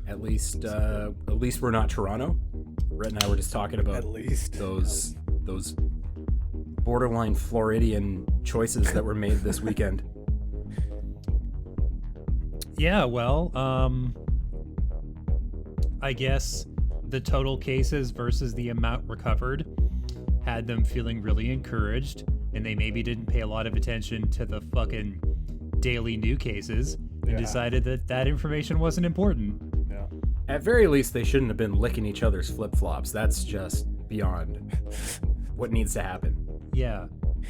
At least we're not Toronto. Rhett and I were just talking about those borderline Floridian choices that were made this weekend. Yeah, well, I guess the total cases versus the amount recovered had them feeling really encouraged, and they maybe didn't pay a lot of attention to the fucking daily new cases and decided that information wasn't important. Yeah. At very least, they shouldn't have been licking each other's flip-flops. That's just beyond what needs to happen. Yeah.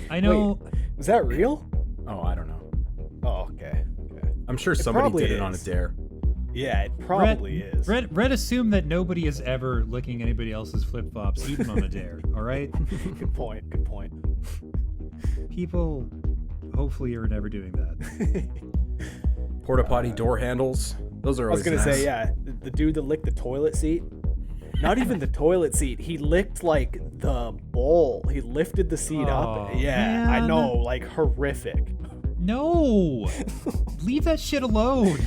I know. Wait, was that real? Oh, I don't know. Oh, okay. I'm sure somebody did it on a dare. Yeah, it probably is. Red assumed that nobody is ever licking anybody else's flip-flops, even on a dare, all right? Good point. People, hopefully, are never doing that. Porta potty door handles. Those are always I was going to nice. say, yeah, the dude that licked the toilet seat. Not even the toilet seat. He licked, like, the bowl. He lifted the seat up. Yeah, man. I know. Like, horrific. No! Leave that shit alone.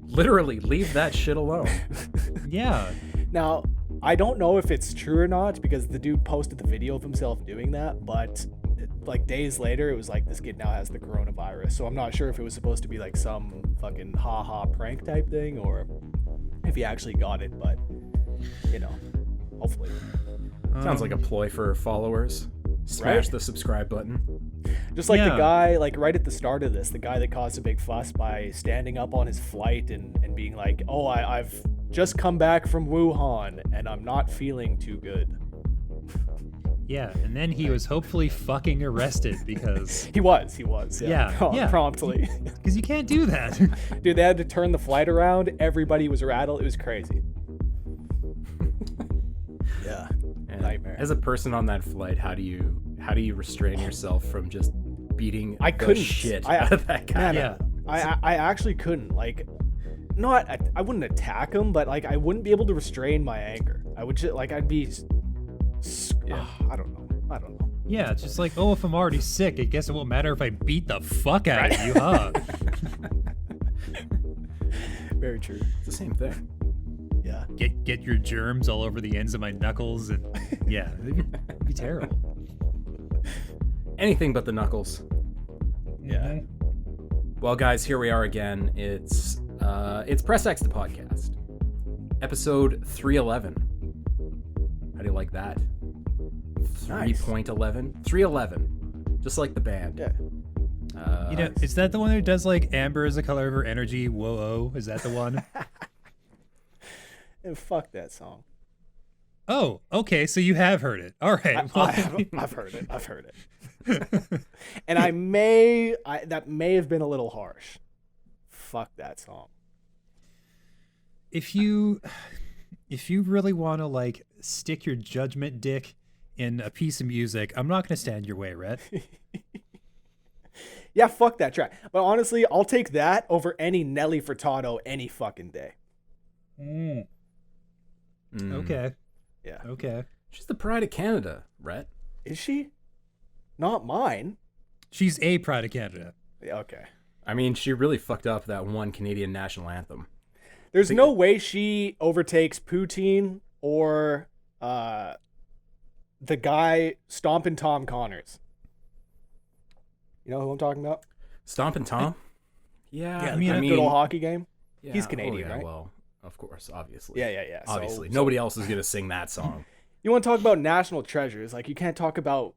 Literally, leave that shit alone. Yeah. Now, I don't know if it's true or not because the dude posted the video of himself doing that, but like days later, it was like this kid now has the coronavirus. So I'm not sure if it was supposed to be like some fucking ha-ha prank type thing or if he actually got it, but you know, hopefully. Sounds like a ploy for followers. Smash the subscribe button. Just like the guy, like right at the start of this, the guy that caused a big fuss by standing up on his flight and being like, oh, I've just come back from Wuhan and I'm not feeling too good. Yeah, and then he was hopefully fucking arrested because... He was. Yeah. Promptly. Because you can't do that. Dude, they had to turn the flight around. Everybody was rattled. It was crazy. Yeah. Nightmare. As a person on that flight, how do you restrain yourself from just beating couldn't. shit out of that guy? Yeah. I actually couldn't. Like, I wouldn't attack him, but like I wouldn't be able to restrain my anger. I would just like I'd be. I don't know. Yeah, it's just like, oh, if I'm already sick, I guess it won't matter if I beat the fuck out of you, huh? Very true. It's the same thing. Yeah. Get your germs all over the ends of my knuckles, and yeah, it'd be terrible. Anything but the knuckles. Yeah. Well, guys, here we are again. It's Press X the podcast, episode 311. How do you like that? Nice. 3.11, 311, just like the band. Yeah. Is that the one who does like amber is the color of her energy? Whoa, is that the one? And fuck that song. Oh, okay, so you have heard it. All right. I've heard it. And that may have been a little harsh. Fuck that song. If you really want to like stick your judgment dick in a piece of music, I'm not going to stand your way, Rhett. Yeah, fuck that track. But honestly, I'll take that over any Nelly Furtado any fucking day. Okay. Yeah. Okay. She's the pride of Canada, Rhett. Is she? Not mine. She's a pride of Canada. Yeah, okay. I mean, she really fucked up that one Canadian national anthem. There's no way she overtakes Poutine or the guy stomping Tom Connors. You know who I'm talking about? Stompin' Tom? Yeah, I mean, good old hockey game. Yeah, He's Canadian, right? Well, of course, obviously. Yeah. Obviously. So, Nobody else is going to sing that song. You want to talk about national treasures? Like, you can't talk about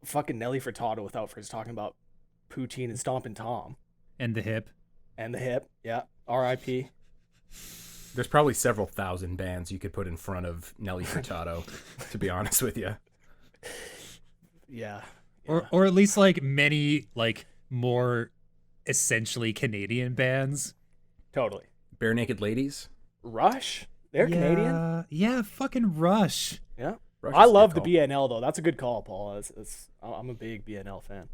fucking Nelly Furtado without first talking about Poutine and Stompin' Tom. And the hip. Yeah. R.I.P. There's probably several thousand bands you could put in front of Nelly Furtado, to be honest with you. Yeah. Or at least like many like more essentially Canadian bands. Totally. Bare Naked Ladies? Rush? They're Canadian? Yeah, fucking Rush. Yeah. Rush I is a love the good call. BNL, though. That's a good call, Paul. I'm a big BNL fan.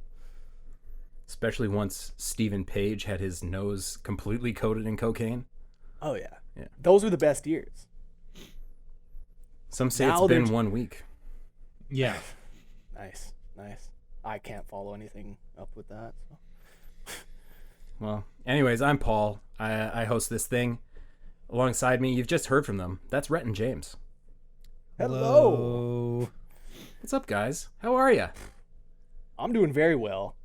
Especially once Stephen Page had his nose completely coated in cocaine. Oh, yeah. Yeah. Those were the best years. Some say Now it's been they're- 1 week. Yeah. Nice. I can't follow anything up with that. So. Well, anyways, I'm Paul. I host this thing. Alongside me, you've just heard from them. That's Rhett and James. Hello. What's up, guys? How are you? I'm doing very well.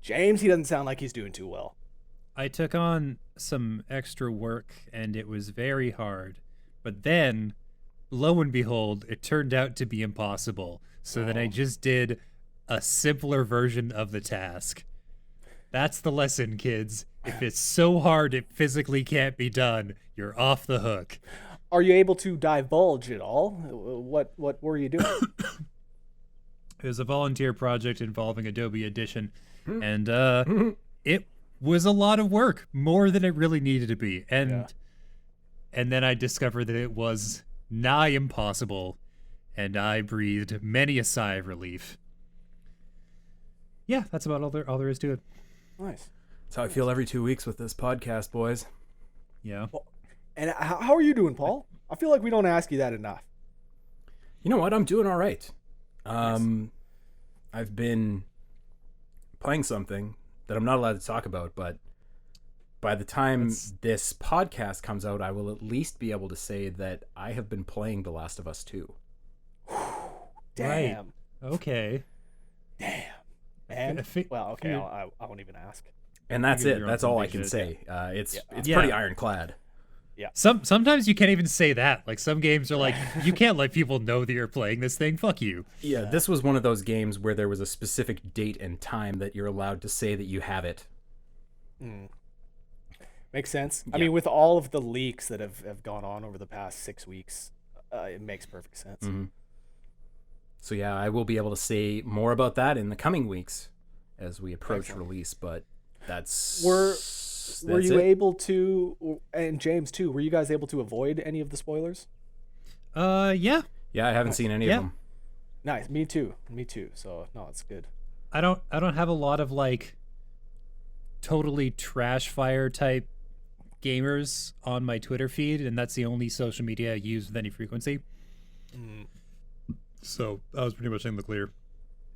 James, he doesn't sound like he's doing too well. I took on some extra work and it was very hard. But then, lo and behold, it turned out to be impossible. So then I just did a simpler version of the task. That's the lesson, kids. If it's so hard it physically can't be done, you're off the hook. Are you able to divulge at all? What were you doing? It was a volunteer project involving Adobe Edition, and it was a lot of work, more than it really needed to be. And then I discovered that it was nigh impossible, and I breathed many a sigh of relief. Yeah, that's about all there is to it. Nice. That's how I feel every 2 weeks with this podcast, boys. Yeah. Well, and how are you doing, Paul? I feel like we don't ask you that enough. You know what? I'm doing all right. Nice. I've been playing something that I'm not allowed to talk about, but by the time this podcast comes out, I will at least be able to say that I have been playing The Last of Us 2. Damn. Right. Okay. Damn. And well, okay, I won't even ask. And that's it. That's all I can say. It's pretty ironclad. Yeah. Sometimes you can't even say that. Like some games are like, you can't let people know that you're playing this thing. Fuck you. Yeah, this was one of those games where there was a specific date and time that you're allowed to say that you have it. Makes sense. Yeah. I mean, with all of the leaks that have gone on over the past 6 weeks, it makes perfect sense. Mm-hmm. So yeah, I will be able to say more about that in the coming weeks as we approach release, but Were you it. able to, and James too, were you guys able to avoid any of the spoilers? Yeah. Yeah, I haven't seen any of them. Nice. Me too. So no, it's good. I don't have a lot of like totally trash fire type gamers on my Twitter feed, and that's the only social media I use with any frequency. So I was pretty much in the clear.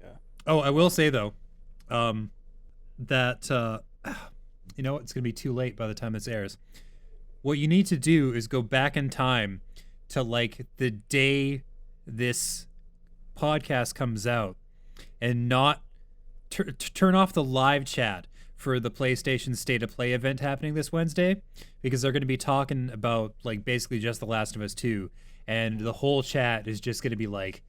Yeah. Oh, I will say though, that you know, it's gonna be too late by the time this airs. What you need to do is go back in time to like the day this podcast comes out, and not turn off the live chat for the PlayStation State of Play event happening this Wednesday, because they're going to be talking about like basically just The Last of Us 2, and the whole chat is just going to be like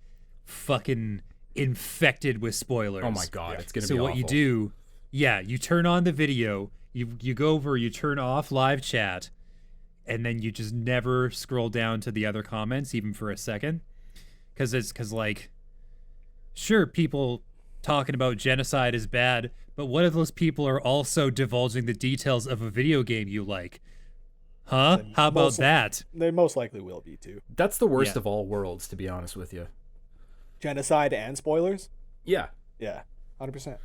fucking infected with spoilers. Oh my god, it's going to so be what awful. you do, you turn on the video, you go over, you turn off live chat, and then you just never scroll down to the other comments even for a second, because like, sure, people talking about genocide is bad, but what if those people are also divulging the details of a video game you like? Huh? How about that? They most likely will be too. That's the worst of all worlds, to be honest with you. Genocide and spoilers? Yeah. Yeah, 100%.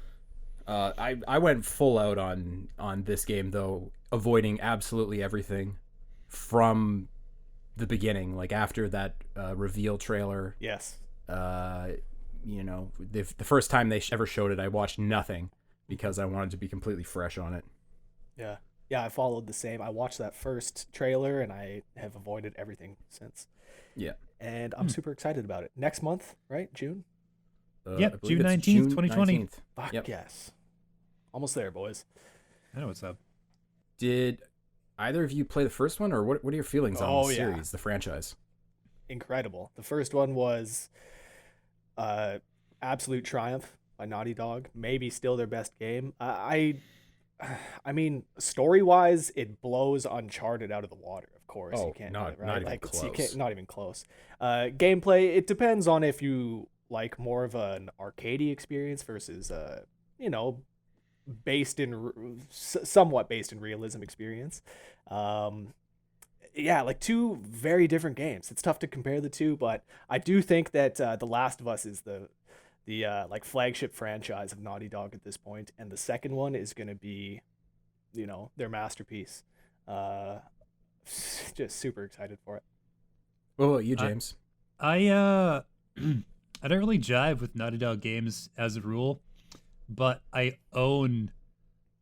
I went full out on this game though, avoiding absolutely everything from the beginning. Like after that reveal trailer. Yes. You know, the first time they ever showed it, I watched nothing because I wanted to be completely fresh on it. Yeah. Yeah, I followed the same. I watched that first trailer and I have avoided everything since. Yeah. And I'm super excited about it. Next month, right? June? Yep, I believe June it's 19th, 2020. 19th. Fuck Yep. yes. Almost there, boys. I know what's up. Did either of you play the first one, or what are your feelings on the yeah. series, the franchise? Incredible. The first one was absolute triumph by Naughty Dog. Maybe still their best game. I mean, story-wise, it blows Uncharted out of the water. Of course, Oh, you can't. not right? even Like, close. You can't, not even close. Gameplay. It depends on if you like more of an arcadey experience versus you know, somewhat based in realism experience. Yeah, like two very different games. It's tough to compare the two, but I do think that The Last of Us is the like flagship franchise of Naughty Dog at this point, and the second one is going to be, you know, their masterpiece. Just super excited for it. What about you, James? I I don't really jive with Naughty Dog games as a rule, but I own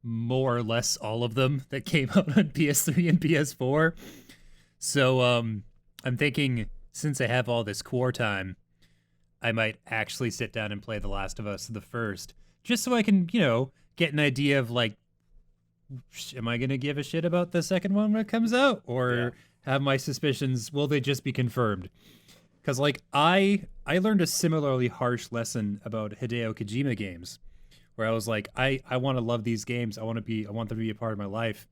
more or less all of them that came out on PS3 and PS4. So I'm thinking, since I have all this core time, I might actually sit down and play The Last of Us the first, just so I can, get an idea of like, am I gonna give a shit about the second one when it comes out, or have my suspicions? Will they just be confirmed? Because like I learned a similarly harsh lesson about Hideo Kojima games, where I was like, I want to love these games. I want them to be a part of my life.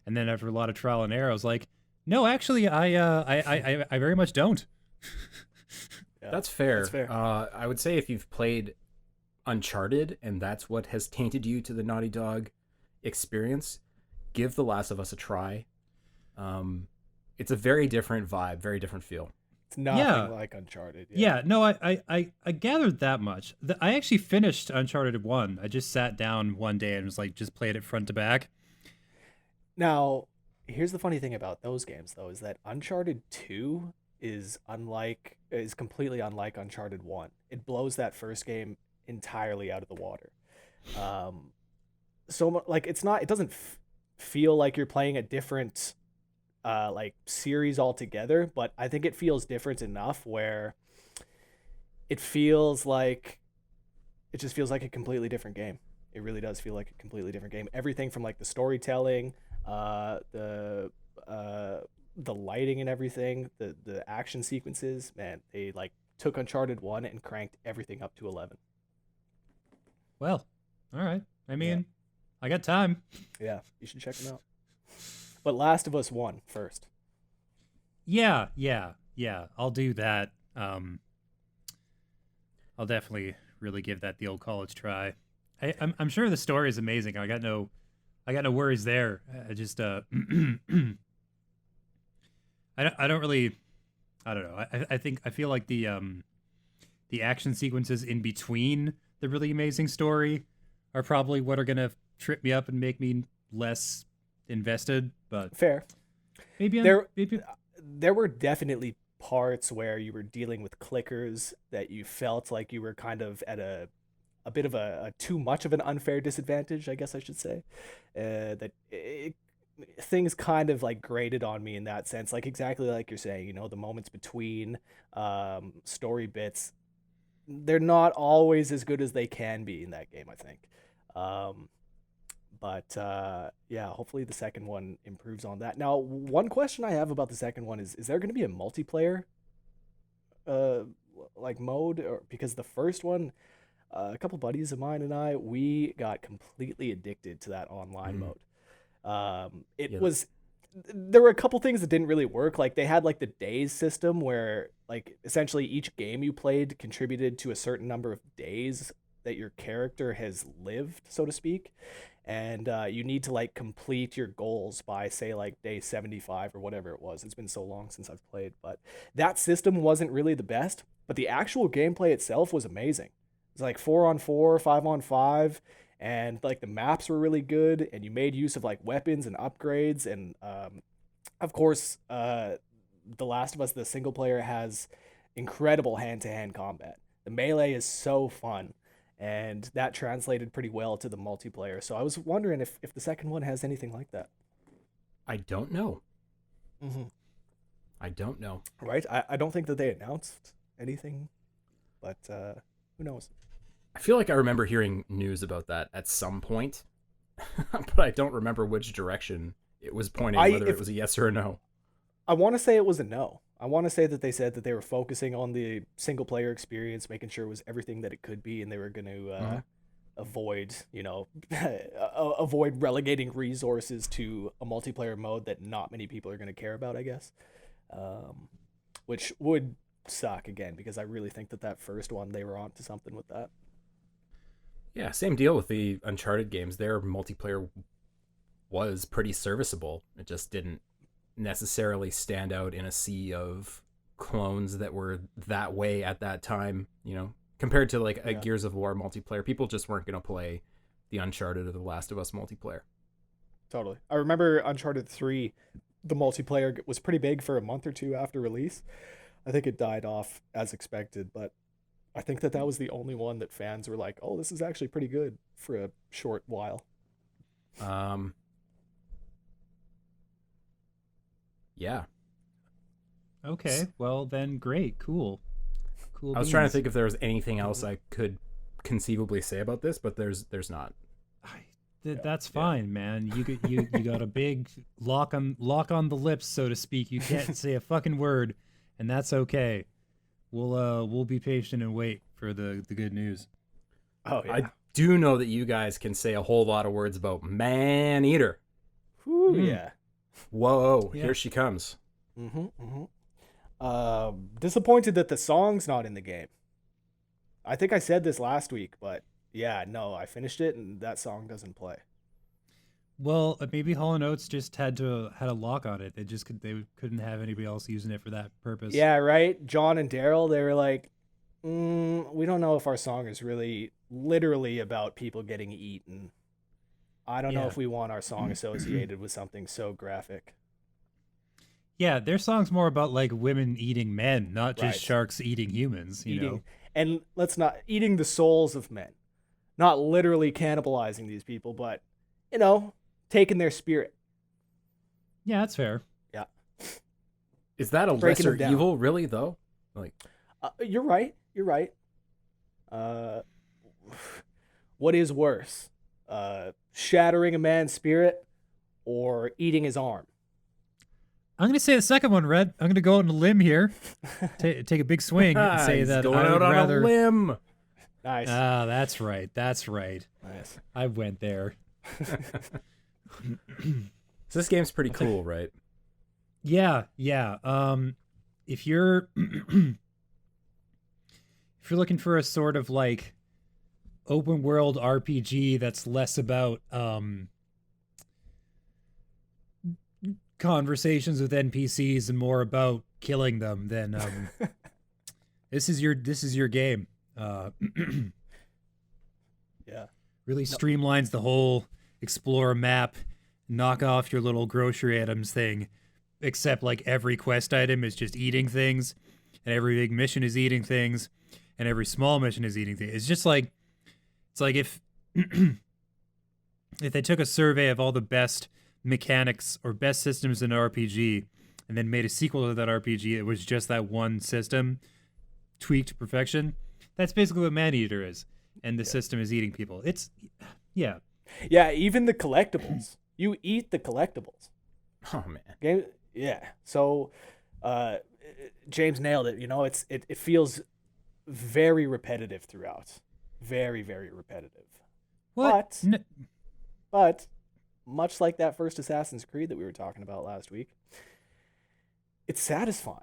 And then after a lot of trial and error, I was like, no, actually, I very much don't. Yeah, that's fair. That's fair. I would say if you've played Uncharted and that's what has tainted you to the Naughty Dog experience, give The Last of Us a try. It's a very different vibe, very different feel. It's nothing like Uncharted. Yeah, no, I gathered that much. I actually finished Uncharted 1. I just sat down one day and was like, just played it front to back. Now, here's the funny thing about those games, though, is that Uncharted 2 is completely unlike Uncharted 1. It blows that first game entirely out of the water. So like it doesn't feel like you're playing a different like series altogether, but I think it feels different enough where it just feels like a completely different game. It really does feel like a completely different game. Everything from like the storytelling, the lighting and everything, the action sequences, man, they like took Uncharted 1 and cranked everything up to 11. Well, all right. I mean, I got time. Yeah, you should check them out. But Last of Us 1 first. Yeah. I'll do that. I'll definitely really give that the old college try. I'm sure the story is amazing. I got no worries there. I just I don't really, I don't know. I feel like the action sequences in between the really amazing story are probably what are gonna trip me up and make me less invested. But fair. Maybe there were definitely parts where you were dealing with clickers that you felt like you were kind of at a bit of a too much of an unfair disadvantage, I guess I should say. Things kind of like grated on me in that sense, like exactly like you're saying, the moments between story bits, they're not always as good as they can be in that game, I think. But hopefully the second one improves on that. Now, one question I have about the second one is there going to be a multiplayer like mode? Or because the first one, a couple buddies of mine and we got completely addicted to that online mode. There were a couple things that didn't really work. Like they had like the days system where like essentially each game you played contributed to a certain number of days that your character has lived, so to speak. And you need to like complete your goals by say like day 75 or whatever it was. It's been so long since I've played, but that system wasn't really the best, but the actual gameplay itself was amazing. It's like 4-on-4, 5-on-5, and like the maps were really good, and you made use of like weapons and upgrades, and of course The Last of Us, the single player, has incredible hand-to-hand combat. The melee is so fun, and that translated pretty well to the multiplayer. So I was wondering if the second one has anything like that. I don't know. Mm-hmm. I don't know. Right? I don't think that they announced anything, but who knows? I feel like I remember hearing news about that at some point, but I don't remember which direction it was pointing, whether it was a yes or a no. I want to say it was a no. I want to say that they said that they were focusing on the single player experience, making sure it was everything that it could be, and they were going to avoid, avoid relegating resources to a multiplayer mode that not many people are going to care about, I guess. Which would suck again, because I really think that first one, they were onto something with that. Yeah, same deal with the Uncharted games. Their multiplayer was pretty serviceable. It just didn't necessarily stand out in a sea of clones that were that way at that time, compared to like a Gears of War multiplayer. People just weren't going to play the Uncharted or the Last of Us multiplayer. Totally. I remember Uncharted 3, the multiplayer was pretty big for a month or two after release. I think it died off as expected, but I think that was the only one that fans were like, oh, this is actually pretty good for a short while. Yeah. Okay, well then, great, cool. I was trying to think if there was anything else I could conceivably say about this, but there's not. That's fine, man. You got a big lock on the lips, so to speak. You can't say a fucking word, and that's okay. We'll be patient and wait for the good news. Oh yeah. I do know that you guys can say a whole lot of words about Maneater. Whew, yeah. Whoa, Yeah. here she comes. Disappointed that the song's not in the game. I think I said this last week, but yeah, no, I finished it and that song doesn't play. Well, maybe Hall & Oates just had a lock on it. They couldn't have anybody else using it for that purpose. Yeah, right. John and Daryl, they were like, we don't know if our song is really literally about people getting eaten. I don't know if we want our song associated with something so graphic. Yeah, their song's more about like women eating men, not just Right. sharks eating humans, you know. And let's not eating the souls of men. Not literally cannibalizing these people, but taking their spirit. Yeah, that's fair. Yeah. Is that a Breaking lesser them down. evil, really, though? Like, You're right. What is worse? Shattering a man's spirit or eating his arm? I'm going to say the second one, Red. I'm going to go out on a limb here. Take a big swing and say he's that going I out would on rather... a limb. Nice. Ah, that's right. Nice. I went there. So this game's pretty cool, right? Yeah. If you're looking for a sort of like open world RPG that's less about conversations with NPCs and more about killing them, then this is your game. Yeah. Really streamlines the whole explore a map, knock off your little grocery items thing, except like every quest item is just eating things, and every big mission is eating things, and every small mission is eating things. It's just like, it's like if if they took a survey of all the best mechanics or best systems in an RPG and then made a sequel to that RPG, it was just that one system tweaked to perfection. That's basically what Maneater is, and the system is eating people. It's yeah. Yeah, even the collectibles. You eat the collectibles. Oh, man. Game, yeah. So, James nailed it. It feels very repetitive throughout. Very, very repetitive. What? But much like that first Assassin's Creed that we were talking about last week, it's satisfying.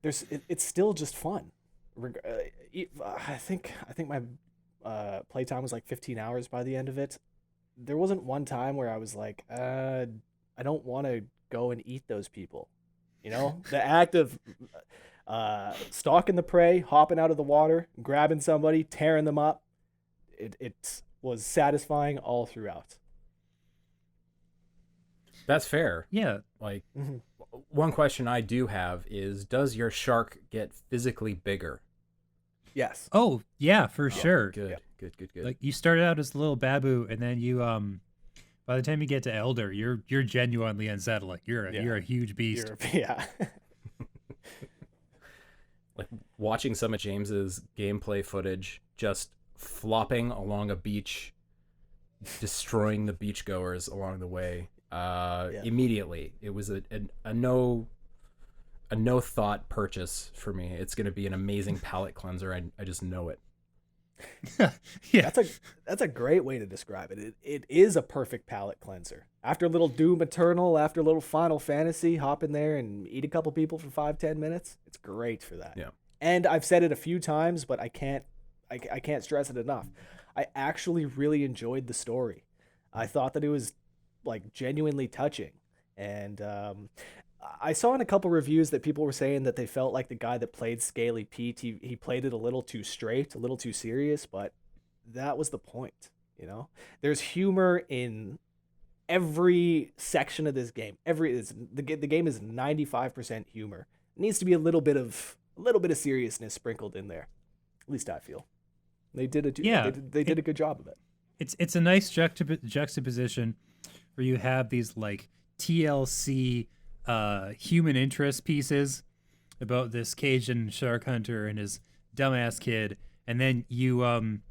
It's still just fun. I think my playtime was like 15 hours by the end of it. There wasn't one time where I was like, I don't want to go and eat those people. The act of stalking the prey, hopping out of the water, grabbing somebody, tearing them up, it was satisfying all throughout. That's fair. Yeah. Like, one question I do have is, does your shark get physically bigger? Yes. Oh, yeah, for sure. Good, Yeah. good. Like you started out as a little babu, and then you by the time you get to elder, you're genuinely unsettling. You're a huge beast. Yeah. Like, watching some of James's gameplay footage, just flopping along a beach, destroying the beachgoers along the way. Immediately, it was a no thought purchase for me. It's going to be an amazing palate cleanser. I just know it. Yeah. That's a great way to describe it. It is a perfect palate cleanser. After a little Doom Eternal, after a little Final Fantasy, hop in there and eat a couple people for 5-10 minutes. It's great for that. Yeah. And I've said it a few times, but I can't stress it enough. I actually really enjoyed the story. I thought that it was like genuinely touching, and I saw in a couple reviews that people were saying that they felt like the guy that played Scaly Pete, he played it a little too straight, a little too serious, but that was the point. There's humor in every section of this game. The game is 95% humor. It needs to be a little bit of seriousness sprinkled in there. At least I feel they did a good job of it. It's a nice juxtaposition where you have these like TLC human interest pieces about this Cajun shark hunter and his dumbass kid, and then you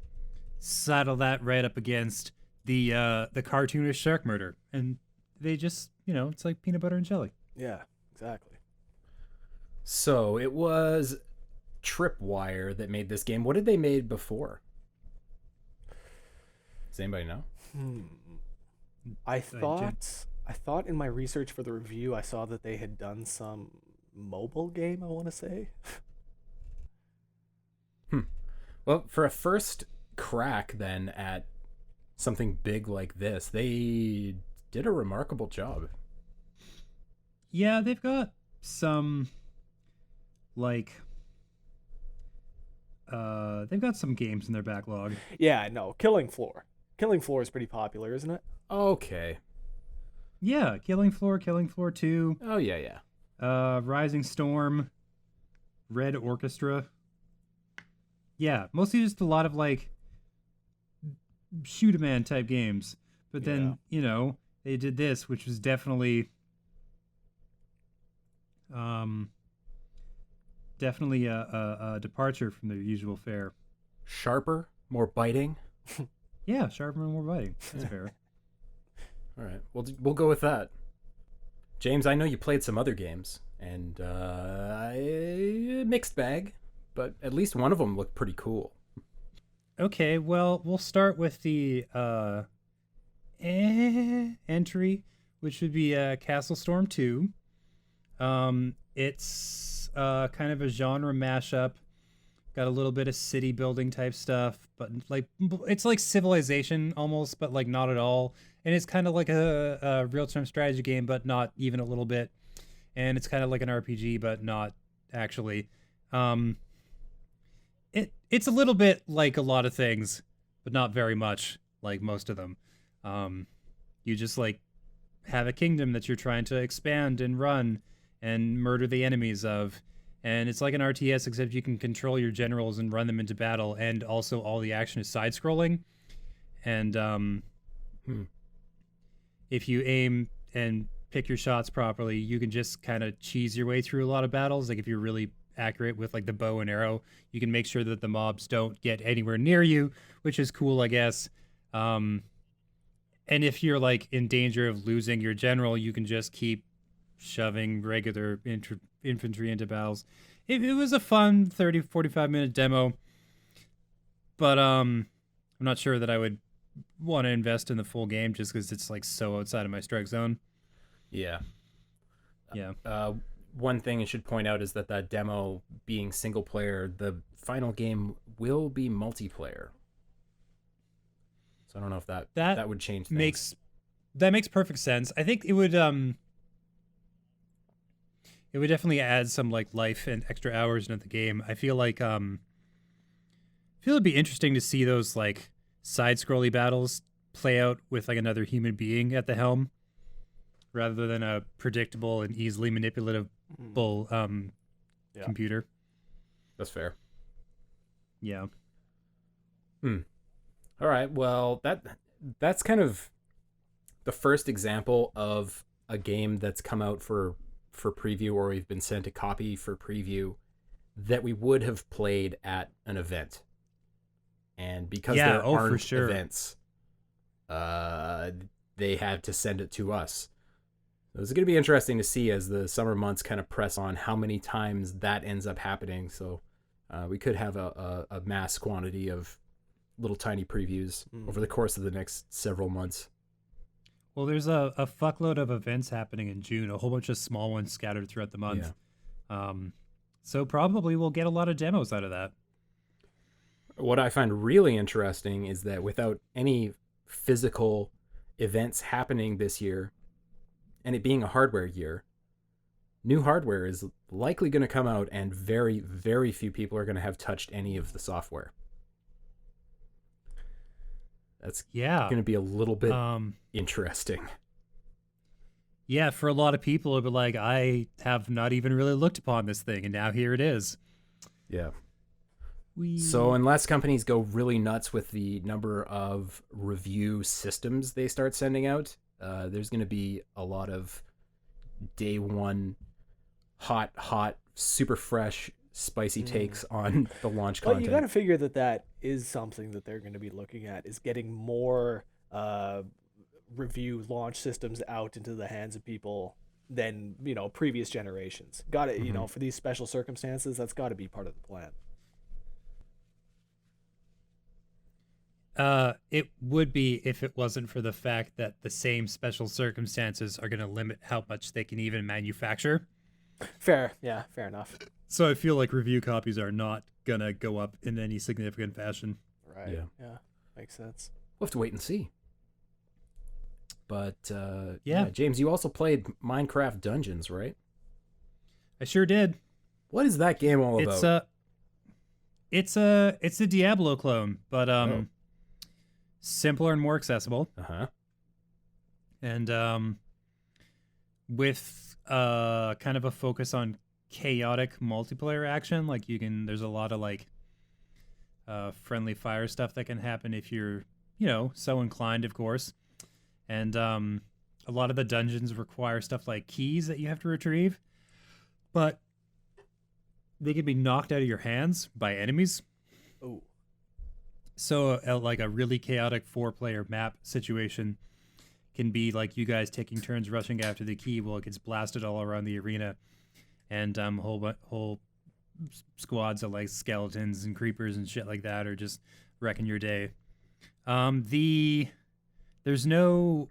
saddle that right up against the cartoonish shark murder, and they just, it's like peanut butter and jelly. Yeah, exactly. So it was Tripwire that made this game. What had they made before? Does anybody know? I thought in my research for the review, I saw that they had done some mobile game, I want to say. Well, for a first crack then at something big like this, they did a remarkable job. Yeah, they've got some they've got some games in their backlog. Yeah, no, Killing Floor. Killing Floor is pretty popular, isn't it? Okay. Yeah, Killing Floor 2. Oh, yeah. Rising Storm, Red Orchestra. Yeah, mostly just a lot of like shoot-a-man type games. But then, they did this, which was definitely a departure from their usual fare. Sharper, more biting. Yeah, sharper and more biting. That's fair. All right, we'll go with that. James, I know you played some other games, and mixed bag, but at least one of them looked pretty cool. Okay, well, we'll start with the entry, which would be Castle Storm 2. It's kind of a genre mashup. Got a little bit of city building type stuff, but it's like Civilization almost, but like not at all. And it's kind of like a real-time strategy game, but not even a little bit. And it's kind of like an RPG, but not actually. It's a little bit like a lot of things, but not very much like most of them. You just like have a kingdom that you're trying to expand and run and murder the enemies of. And it's like an RTS, except you can control your generals and run them into battle, and also all the action is side-scrolling. And if you aim and pick your shots properly, you can just kind of cheese your way through a lot of battles. Like if you're really accurate with like the bow and arrow, you can make sure that the mobs don't get anywhere near you, which is cool, I guess. And if you're like in danger of losing your general, you can just keep shoving regular infantry into battles. It was a fun 30-45 minute demo, but I'm not sure that I would want to invest in the full game just because it's like so outside of my strike zone. Yeah. Yeah. One thing I should point out is that demo being single player, the final game will be multiplayer. So I don't know if that would change things. That makes perfect sense. I think it would definitely add some like life and extra hours into the game. I feel like it'd be interesting to see those like side-scrolly battles play out with like another human being at the helm, rather than a predictable and easily manipulatable computer. That's fair. Yeah. All right. Well, that's kind of the first example of a game that's come out for preview, or we've been sent a copy for preview, that we would have played at an event. And because there aren't for sure. events, they had to send it to us. So it's going to be interesting to see as the summer months kind of press on how many times that ends up happening. So we could have a mass quantity of little tiny previews over the course of the next several months. Well, there's a fuckload of events happening in June, a whole bunch of small ones scattered throughout the month. Yeah. So probably we'll get a lot of demos out of that. What I find really interesting is that without any physical events happening this year, and it being a hardware year, new hardware is likely going to come out, and very, very few people are going to have touched any of the software. That's going to be a little bit interesting. Yeah, for a lot of people, it'll be like, I have not even really looked upon this thing, and now here it is. Yeah. So unless companies go really nuts with the number of review systems they start sending out, there's going to be a lot of day one hot, super fresh, spicy takes on the launch Well, content. you got to figure that is something that they're going to be looking at, is getting more review launch systems out into the hands of people than, previous generations. Got it, for these special circumstances, that's got to be part of the plan. It would be if it wasn't for the fact that the same special circumstances are going to limit how much they can even manufacture. Fair enough. So I feel like review copies are not going to go up in any significant fashion. Right. Yeah. Makes sense. We'll have to wait and see. But, yeah, James, you also played Minecraft Dungeons, right? I sure did. What is that game all about? It's a Diablo clone, but simpler and more accessible. And with kind of a focus on chaotic multiplayer action. Like there's a lot of like friendly fire stuff that can happen if you're, so inclined, of course. And a lot of the dungeons require stuff like keys that you have to retrieve, but they can be knocked out of your hands by enemies. Oh. So like a really chaotic 4-player map situation can be like you guys taking turns rushing after the key while it gets blasted all around the arena, and whole squads of like skeletons and creepers and shit like that are just wrecking your day. There's no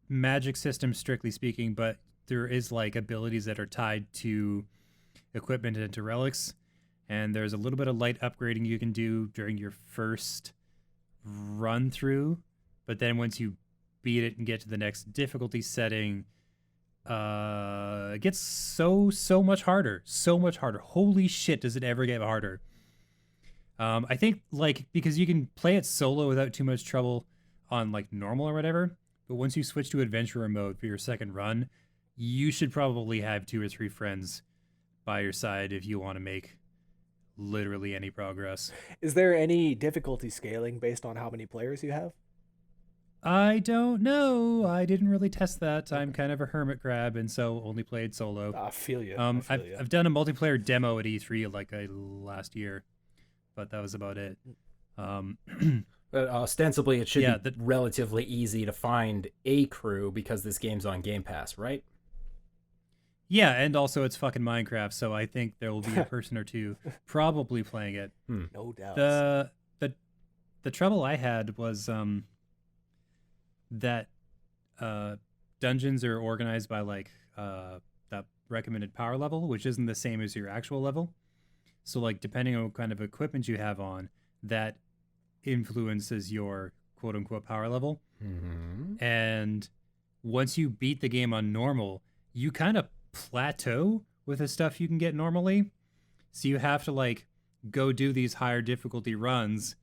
magic system strictly speaking, but there is like abilities that are tied to equipment and to relics, and there's a little bit of light upgrading you can do during your first run through, but then once you beat it and get to the next difficulty setting, it gets so much harder. Holy shit, does it ever get harder. I think like because you can play it solo without too much trouble on like normal or whatever, but once you switch to adventurer mode for your second run, you should probably have 2 or 3 friends by your side if you want to make literally any progress. Is there any difficulty scaling based on how many players you have? I don't know. I didn't really test that. I'm kind of a hermit crab, and so only played solo. I feel you. I've done a multiplayer demo at E3 like last year, but that was about it. But ostensibly, it should be relatively easy to find a crew because this game's on Game Pass, right? Yeah, and also it's fucking Minecraft, so I think there will be a person or two probably playing it. No doubt. The trouble I had was that dungeons are organized by like that recommended power level, which isn't the same as your actual level. So like depending on what kind of equipment you have on, that influences your quote unquote power level. And once you beat the game on normal, you kind of plateau with the stuff you can get normally. So you have to like go do these higher difficulty runs,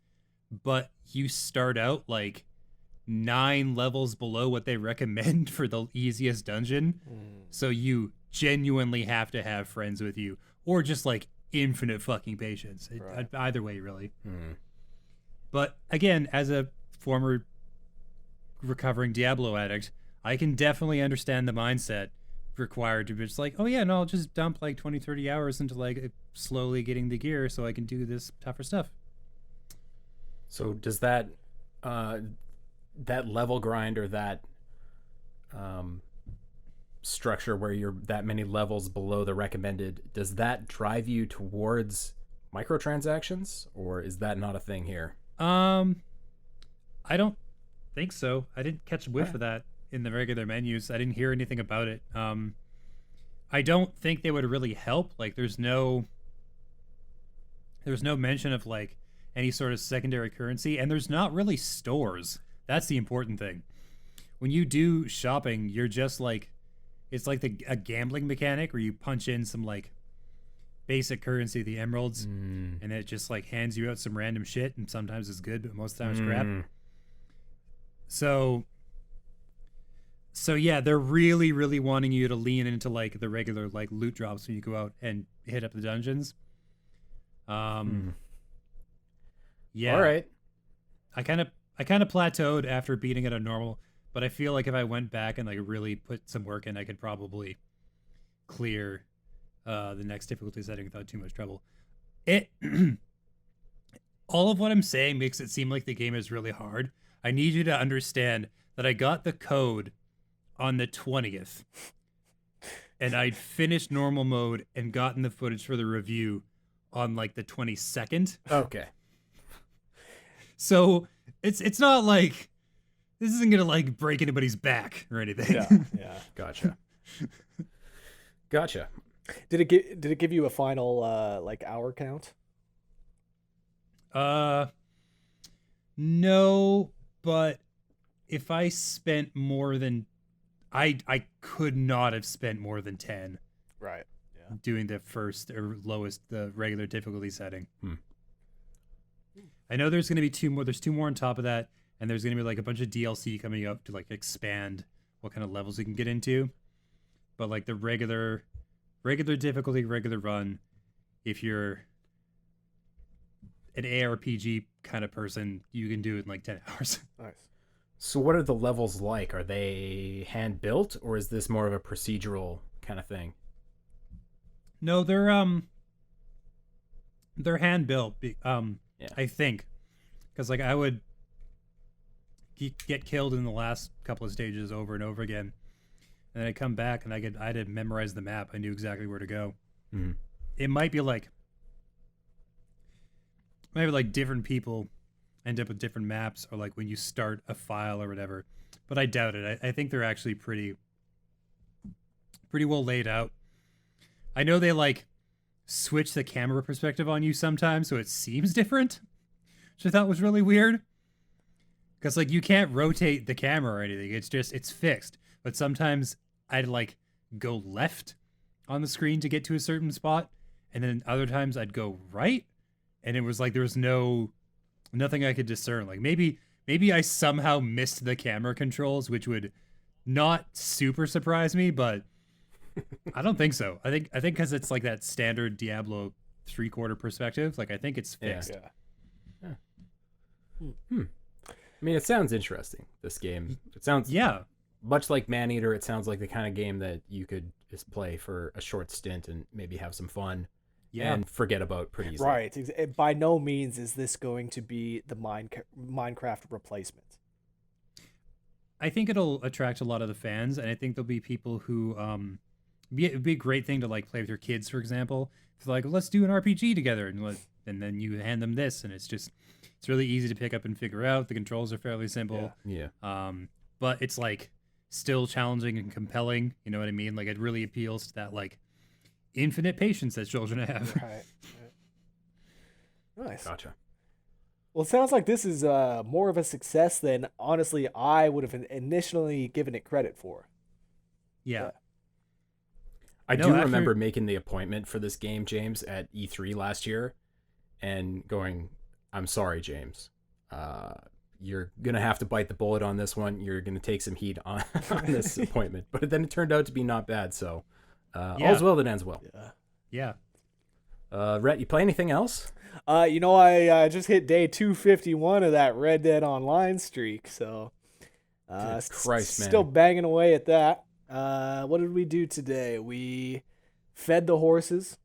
but you start out like 9 levels below what they recommend for the easiest dungeon. So you genuinely have to have friends with you, or just like infinite fucking patience. Right. Either way, really. But again, as a former recovering Diablo addict, I can definitely understand the mindset required to be just like, oh yeah, no, I'll just dump like 20-30 hours into like slowly getting the gear so I can do this tougher stuff. So does that that level grind or that structure where you're that many levels below the recommended, does that drive you towards microtransactions, or is that not a thing here? I don't think so. I didn't catch a whiff of that in the regular menus. I didn't hear anything about it. I don't think they would really help. Like there's no mention of like any sort of secondary currency, and there's not really stores. That's the important thing. When you do shopping, you're just like, it's like a gambling mechanic where you punch in some like basic currency, the emeralds, and it just like hands you out some random shit, and sometimes it's good, but most of the time it's crap. So yeah, they're really, really wanting you to lean into like the regular like loot drops when you go out and hit up the dungeons. Yeah. All right. I kind of plateaued after beating it on normal, but I feel like if I went back and like really put some work in, I could probably clear the next difficulty setting without too much trouble. It all of what I'm saying makes it seem like the game is really hard. I need you to understand that I got the code on the 20th, and I'd finished normal mode and gotten the footage for the review on like the 22nd. Okay. So it's not like this isn't gonna like break anybody's back or anything. Yeah. Gotcha. Gotcha. Did it give you a final like hour count? No, but if I spent more than I could not have spent more than 10 Right. Yeah. doing the first or lowest, the regular difficulty setting. Hmm. I know there's going to be two more. There's two more on top of that, and there's going to be like a bunch of DLC coming up to like expand what kind of levels we can get into. But like the regular difficulty, regular run, if you're an ARPG kind of person, you can do it in like 10 hours. Nice. So what are the levels like? Are they hand built, or is this more of a procedural kind of thing? No, they're hand built. Yeah. I think, because like I would get killed in the last couple of stages over and over again, and then I come back and I had to memorize the map. I knew exactly where to go. Mm-hmm. It might be like maybe like different people end up with different maps, or like when you start a file or whatever. But I doubt it. I think they're actually pretty well laid out. I know they like switch the camera perspective on you sometimes, so it seems different, which I thought was really weird. Because like you can't rotate the camera or anything. It's fixed. But sometimes I'd like go left on the screen to get to a certain spot, and then other times I'd go right, and it was like there was nothing I could discern. Like maybe I somehow missed the camera controls, which would not super surprise me, but I don't think so. I think because it's like that standard Diablo 3/4 perspective. Like I think it's fixed. Yeah. I mean, it sounds interesting, this game. It sounds much like Maneater. It sounds like the kind of game that you could just play for a short stint and maybe have some fun and forget about pretty easily. Right. By no means is this going to be the Minecraft replacement. I think it'll attract a lot of the fans, and I think there'll be people who it'd be a great thing to like play with your kids, for example. It's like, let's do an RPG together, and then you hand them this, and it's really easy to pick up and figure out. The controls are fairly simple. Yeah. But it's like still challenging and compelling. You know what I mean? Like it really appeals to that like infinite patience that children have. Right. Nice. Gotcha. Well, it sounds like this is more of a success than honestly I would have initially given it credit for. Yeah. I do remember making the appointment for this game, James, at E3 last year, and going, I'm sorry, James. You're going to have to bite the bullet on this one. You're going to take some heat on this appointment. But then it turned out to be not bad, so all's well that ends well. Yeah. Rhett, you play anything else? I just hit day 251 of that Red Dead Online streak, so Christ, man. Still banging away at that. What did we do today? We fed the horses,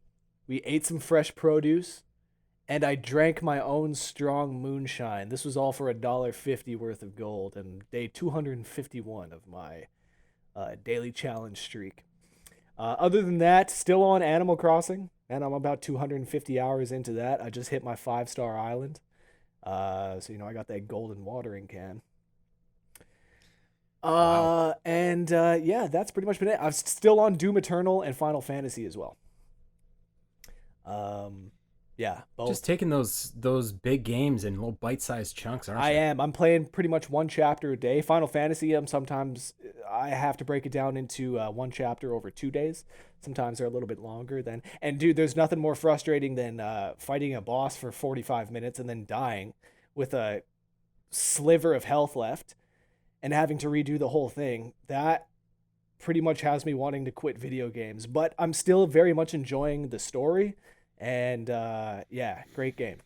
we ate some fresh produce, and I drank my own strong moonshine. This was all for $1.50 worth of gold, and day 251 of my daily challenge streak. Other than that, still on Animal Crossing, and I'm about 250 hours into that. I just hit my 5-star island, so I got that golden watering can. Wow. That's pretty much been it. I'm still on Doom Eternal and Final Fantasy as well. Both. Just taking those big games in little bite-sized chunks, aren't you? I am. I'm playing pretty much one chapter a day. Final Fantasy, sometimes I have to break it down into one chapter over 2 days. Sometimes they're a little bit longer than. And dude, there's nothing more frustrating than fighting a boss for 45 minutes and then dying with a sliver of health left and having to redo the whole thing. That pretty much has me wanting to quit video games. But I'm still very much enjoying the story. And great game.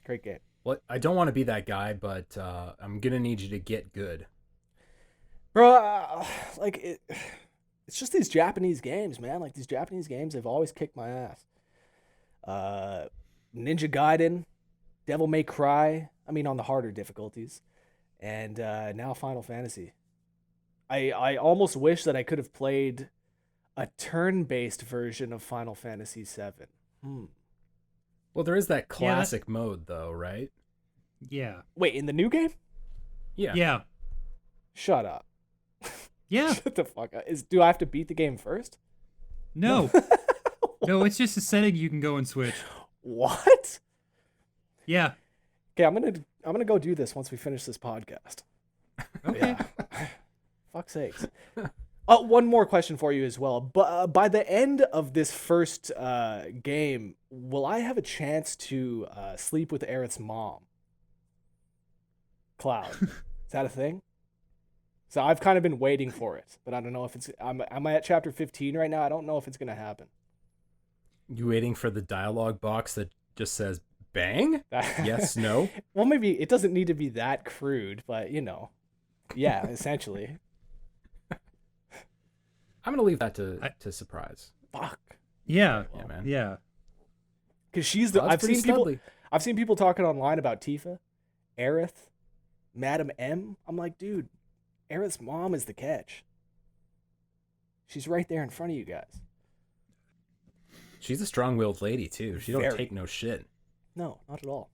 Great game. Well, I don't want to be that guy, but I'm going to need you to get good. Bro, like it's just these Japanese games, man. Like these Japanese games, they've always kicked my ass. Ninja Gaiden, Devil May Cry. I mean, on the harder difficulties, and now Final Fantasy. I almost wish that I could have played a turn-based version of Final Fantasy VII. Well, there is that classic mode, though, right? Yeah. Wait, in the new game? Yeah. Yeah. Shut up. Yeah. Shut the fuck up. Do I have to beat the game first? No. No, it's just a setting you can go and switch. What? Yeah. Okay, I'm gonna go do this once we finish this podcast. Okay. Yeah. Fuck's sakes. One more question for you as well. But by the end of this first game, will I have a chance to sleep with Aerith's mom? Cloud. Is that a thing? So I've kind of been waiting for it, but I don't know if it's. Am I at chapter 15 right now? I don't know if it's gonna happen. You waiting for the dialogue box that just says "bang"? Yes, no. Well, maybe it doesn't need to be that crude, but yeah, essentially. I'm gonna leave that to surprise. Fuck. Yeah. Yeah, man. Yeah. Because she's Cloud's I've pretty seen people. studly. I've seen people talking online about Tifa, Aerith, Madam M. I'm like, dude, Aerith's mom is the catch. She's right there in front of you guys. She's a strong-willed lady too. She don't Very. take no shit. No, not at all.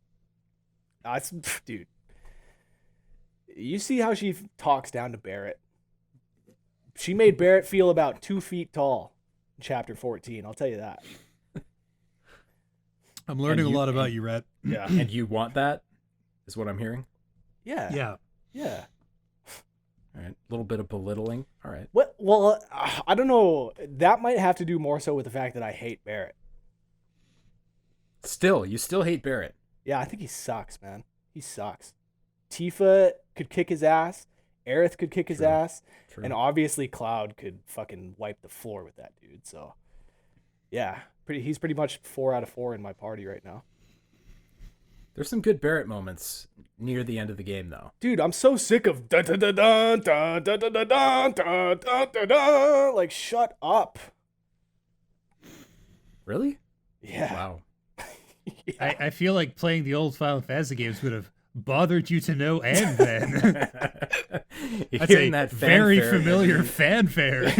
Dude. You see how she talks down to Barrett? She made Barrett feel about 2 feet tall in chapter 14. I'll tell you that. I'm learning a lot about you, Rhett. Yeah. And you want that? Is what I'm hearing. Yeah. Yeah. Yeah. All right, a little bit of belittling. All right. Well, I don't know. That might have to do more so with the fact that I hate Barrett. Still, you still hate Barrett. Yeah, I think he sucks, man. He sucks. Tifa could kick his ass. Aerith could kick his True. ass. True. And obviously Cloud could fucking wipe the floor with that dude. So, yeah. He's pretty much 4 out of 4 in my party right now. There's some good Barrett moments near the end of the game, though. Dude, I'm so sick of dun dun dun dun dun dun dun dun dun dun dun dun dun. Like, shut up. Really? Yeah. Wow. Yeah. I feel like playing the old Final Fantasy games would have bothered you to no end then. That's Hearing a that very fanfare familiar fanfare.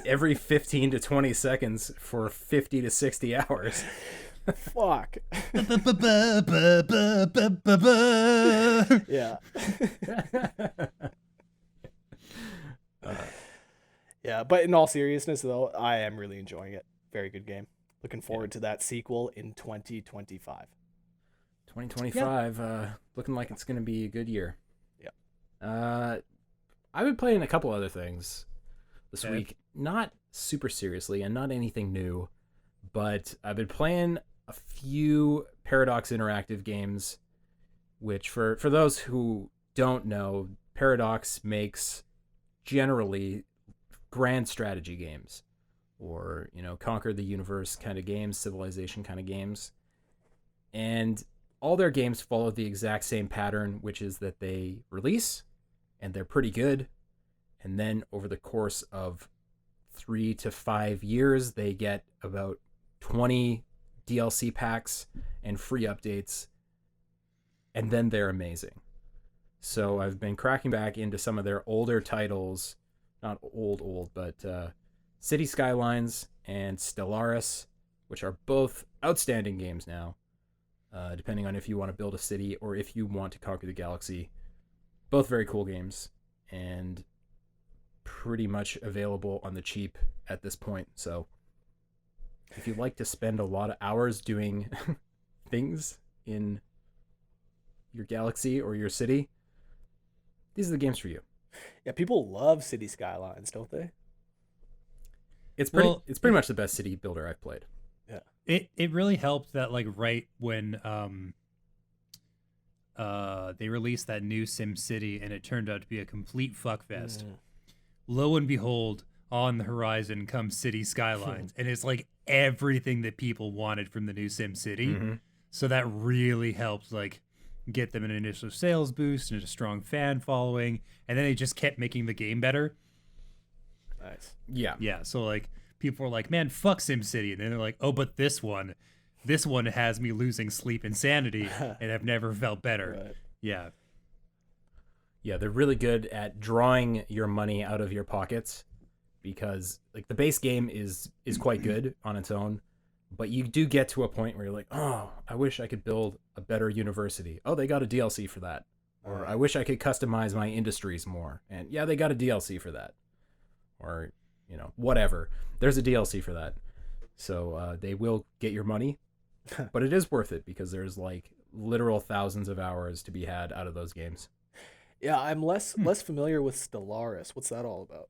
every 15 to 20 seconds for 50 to 60 hours. Fuck. Yeah. Yeah, but in all seriousness, though, I am really enjoying it. Very good game. Looking forward to that sequel in 2025. 2025, looking like it's going to be a good year. Yeah. I've been playing a couple other things this week. Not super seriously and not anything new, but I've been playing a few Paradox Interactive games, which for those who don't know, Paradox makes generally grand strategy games, or conquer the universe kind of games, civilization kind of games. And all their games follow the exact same pattern, which is that they release and they're pretty good, and then over the course of 3 to 5 years they get about 20 DLC packs and free updates, and then they're amazing. So I've been cracking back into some of their older titles, not old, but City Skylines and Stellaris, which are both outstanding games now, depending on if you want to build a city or if you want to conquer the galaxy. Both very cool games, and pretty much available on the cheap at this point. So if you like to spend a lot of hours doing things in your galaxy or your city, these are the games for you. Yeah, people love City Skylines, don't they? It's pretty much the best city builder I've played. Yeah. It really helped that right when they released that new Sim City and it turned out to be a complete fuckfest. Lo and behold, on the horizon comes City Skylines, and it's like everything that people wanted from the new Sim City. Mm-hmm. So that really helped get them an initial sales boost and a strong fan following, and then they just kept making the game better. Nice. Yeah. Yeah, so like people were like, man, fuck SimCity. And then they're like, oh, but this one has me losing sleep and sanity and I've never felt better. Right. Yeah. Yeah, they're really good at drawing your money out of your pockets, because like the base game is quite good on its own, but you do get to a point where you're like, oh, I wish I could build a better university. Oh, they got a DLC for that. Or I wish I could customize my industries more. And yeah, they got a DLC for that. Or, you know, whatever. There's a DLC for that. So they will get your money, but it is worth it because there's like literal thousands of hours to be had out of those games. Yeah, I'm less familiar with Stellaris. What's that all about?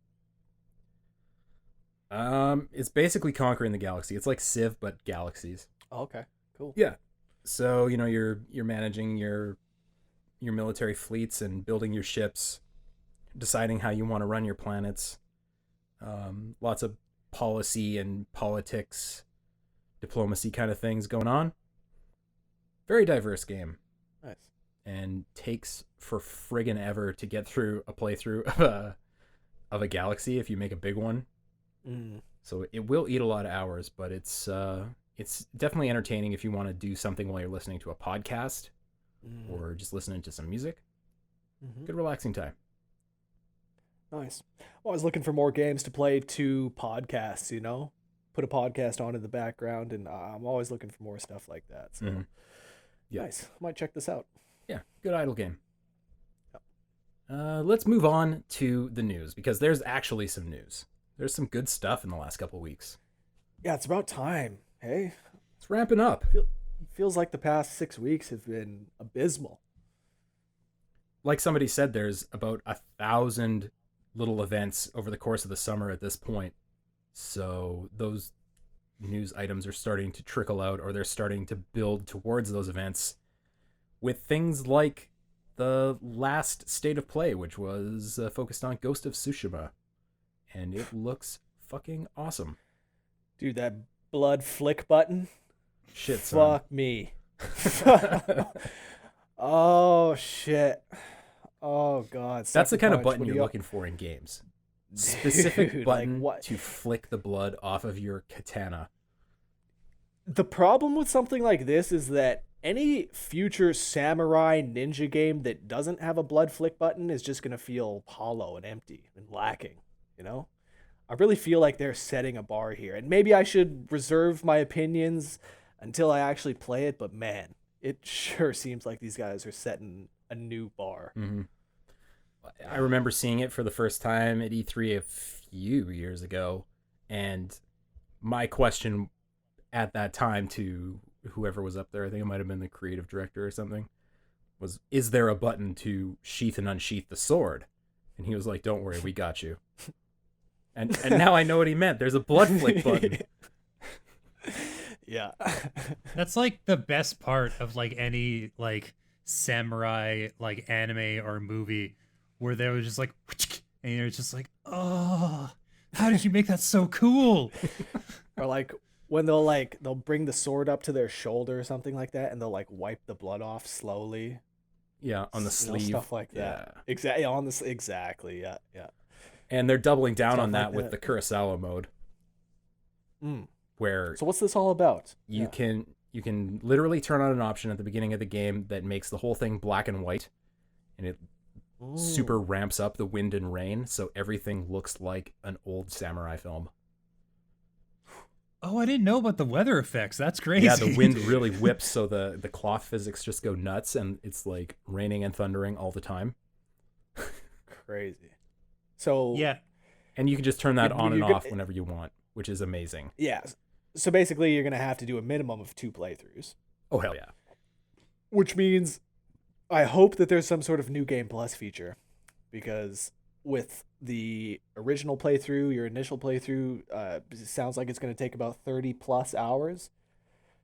It's basically conquering the galaxy. It's like Civ, but galaxies. Oh, okay, cool. Yeah. So, you know, you're managing your military fleets and building your ships, deciding how you want to run your planets. Lots of policy and politics, diplomacy kind of things going on. Very diverse game. Nice. And takes for friggin' ever to get through a playthrough of a galaxy if you make a big one. So it will eat a lot of hours, but it's definitely entertaining if you want to do something while you're listening to a podcast or just listening to some music. Good relaxing time. Nice. Always looking for more games to play to podcasts, you know? Put a podcast on in the background, and I'm always looking for more stuff like that. So Yeah. Nice. Might check this out. Yeah, good idle game. Let's move on to the news, because there's actually some news. There's some good stuff in the last couple of weeks. Yeah, it's about time. Hey, It's ramping up. feels like the past 6 weeks have been abysmal. Like somebody said, there's about 1,000 little events over the course of the summer at this point. So those news items are starting to trickle out, or they're starting to build towards those events with things like the last State of Play, which was focused on Ghost of Tsushima. And it looks fucking awesome. Dude, that blood flick button? Shit, son. Fuck me. Oh, shit. Oh, God. That's the Sucker kind of punch. button What do you're you- looking for in games. Specific Dude, button like what? to flick the blood off of your katana. The problem with something like this is that any future samurai ninja game that doesn't have a blood flick button is just going to feel hollow and empty and lacking, you know? I really feel like they're setting a bar here. And maybe I should reserve my opinions until I actually play it, but man, it sure seems like these guys are setting a new bar. I remember seeing it for the first time at E3 a few years ago, and my question at that time to whoever was up there, I think it might have been the creative director or something, was, is there a button to sheath and unsheath the sword? And he was like, don't worry, we got you. And now I know what he meant. There's a blood flick button. Yeah. That's like the best part of like any like samurai like anime or movie where they were just like, and you're just like, oh, how did you make that so cool? Or like when they'll bring the sword up to their shoulder or something like that, and they'll like wipe the blood off slowly. Yeah, on the You know, sleeve. stuff like that. Yeah. Exactly. On this. Exactly. Yeah. Yeah. And they're doubling down Stuff on that like with the that. Kurosawa mode, where So what's this all about? you can literally turn on an option at the beginning of the game that makes the whole thing black and white, and it super ramps up the wind and rain, so everything looks like an old samurai film. Oh, I didn't know about the weather effects. That's crazy. Yeah, the wind really whips, so the cloth physics just go nuts, and it's like raining and thundering all the time. Crazy. So Yeah. And you can just turn that on and you're gonna- off whenever you want, which is amazing. Yeah. So basically, you're gonna have to do a minimum of 2 playthroughs, Oh, hell yeah. which means I hope that there's some sort of new game plus feature, because with the original playthrough, your initial playthrough, it sounds like it's going to take about 30 plus hours.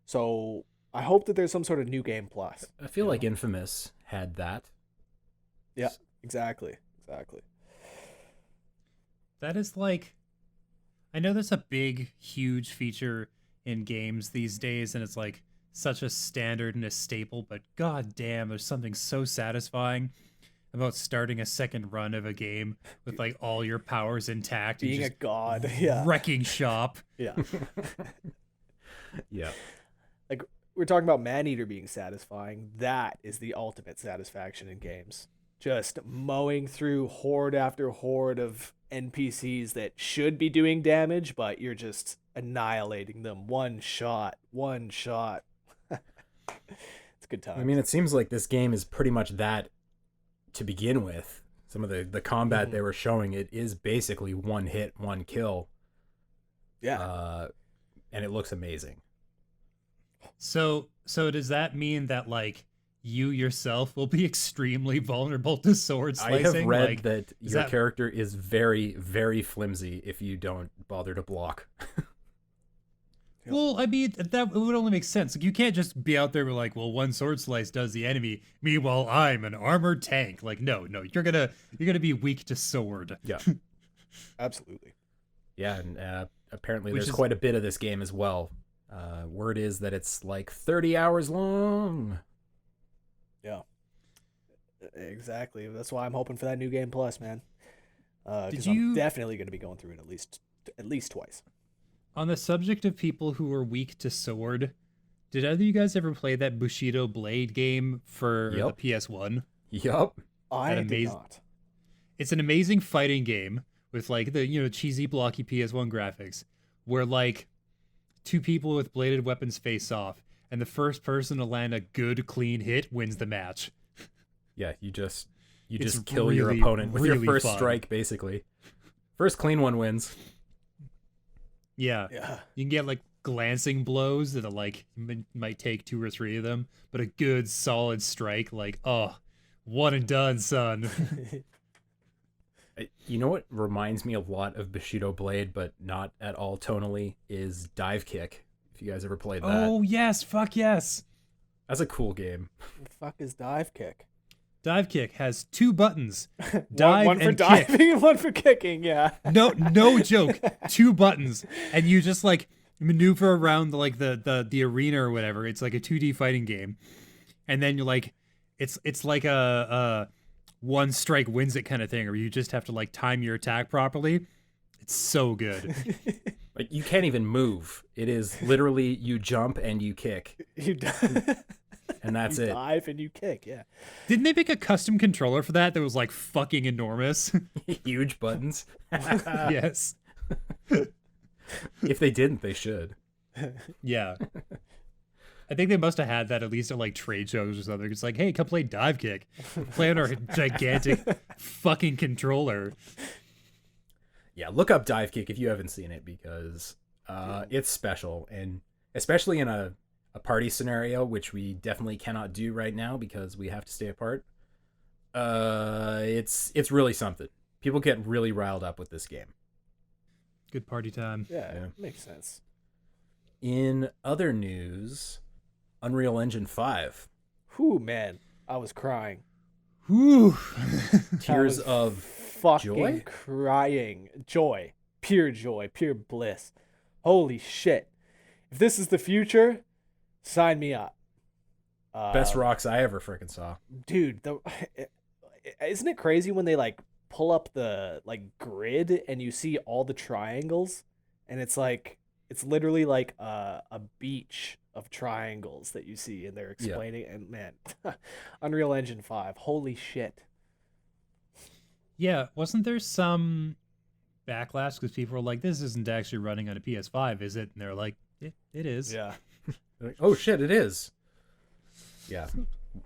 So I hope that there's some sort of new game plus. I feel like Infamous had that. Yeah, exactly. That is like, I know there's a big, huge feature in games these days, and it's like such a standard and a staple, but god damn, there's something so satisfying about starting a second run of a game with like all your powers intact, being and a just god. Yeah. wrecking shop. Yeah. Yeah. Like, we're talking about Maneater being satisfying. That is the ultimate satisfaction in games. Just mowing through horde after horde of NPCs that should be doing damage, but you're just annihilating them. One shot. It's good times. I mean, it seems like this game is pretty much that to begin with. Some of the combat they were showing, it is basically one hit, one kill. Yeah. And it looks amazing. So does that mean that like you yourself will be extremely vulnerable to sword slicing? I have read like, that your character is very, very flimsy if you don't bother to block. Well, I mean, that would only make sense. Like, you can't just be out there with like, well, one sword slice does the enemy. Meanwhile, I'm an armored tank. Like, no, you're gonna be weak to sword. Yeah. Absolutely. Yeah, and apparently there's quite a bit of this game as well. Word is that it's like 30 hours long. Yeah. Exactly. That's why I'm hoping for that new game plus, man. Because I'm definitely going to be going through it at least twice. On the subject of people who are weak to sword, did either of you guys ever play that Bushido Blade game for the PS1? Yup. I did not. It's an amazing fighting game with like the cheesy blocky PS1 graphics, where like two people with bladed weapons face off, and the first person to land a good clean hit wins the match. Yeah, you just kill your opponent with your first strike, basically. First clean one wins. Yeah. You can get like glancing blows that are like might take 2 or 3 of them, but a good solid strike, like, oh, one and done, son. You know what reminds me a lot of Bushido Blade, but not at all tonally, is Dive Kick. If you guys ever played that. Oh yes, fuck yes. That's a cool game. The fuck is Dive Kick? Dive Kick has 2 buttons. Dive one for and diving kick. and one for kicking, yeah. No joke. 2 buttons. And you just like maneuver around the arena or whatever. It's like a 2D fighting game. And then you're like it's like a one strike wins it kind of thing, or you just have to like time your attack properly. It's so good. Like, you can't even move. It is literally you jump and you kick. And that's it. You dive and you kick, yeah. Didn't they make a custom controller for that was like fucking enormous? Huge buttons. Yes. If they didn't, they should. Yeah. I think they must have had that at least at like trade shows or something. It's like, hey, come play Dive Kick. Play on our gigantic fucking controller. Yeah, look up Dive Kick if you haven't seen it, because it's special, and especially in a party scenario, which we definitely cannot do right now because we have to stay apart. It's really something. People get really riled up with this game. Good party time. Yeah. Makes sense. In other news, Unreal Engine 5. Whew, man. I was crying. Whew. Tears of fucking joy? Crying. Joy. Pure bliss. Holy shit. If this is the future, sign me up. Best rocks I ever freaking saw. Dude, isn't it crazy when they like pull up the like grid and you see all the triangles, and it's literally like a beach of triangles that you see, and they're explaining. Yeah. And man, Unreal Engine 5, holy shit. Yeah, wasn't there some backlash because people were like, this isn't actually running on a PS5, is it? And they're like, it is. Yeah. Like, oh shit, it is. Yeah.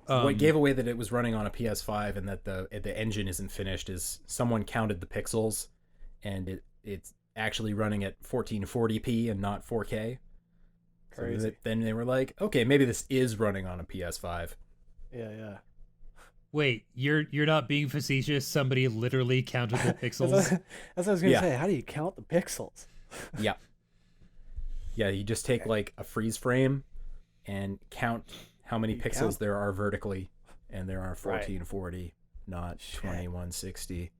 What gave away that it was running on a PS5 and that the engine isn't finished is someone counted the pixels, and it's actually running at 1440p and not 4K. Crazy. So then they were like, okay, maybe this is running on a PS5. Yeah. Wait, you're not being facetious? Somebody literally counted the pixels? That's what I was going to say. How do you count the pixels? Yeah. Yeah, you just take like a freeze frame and count how many pixels there are vertically, and there are 1440, not 2160.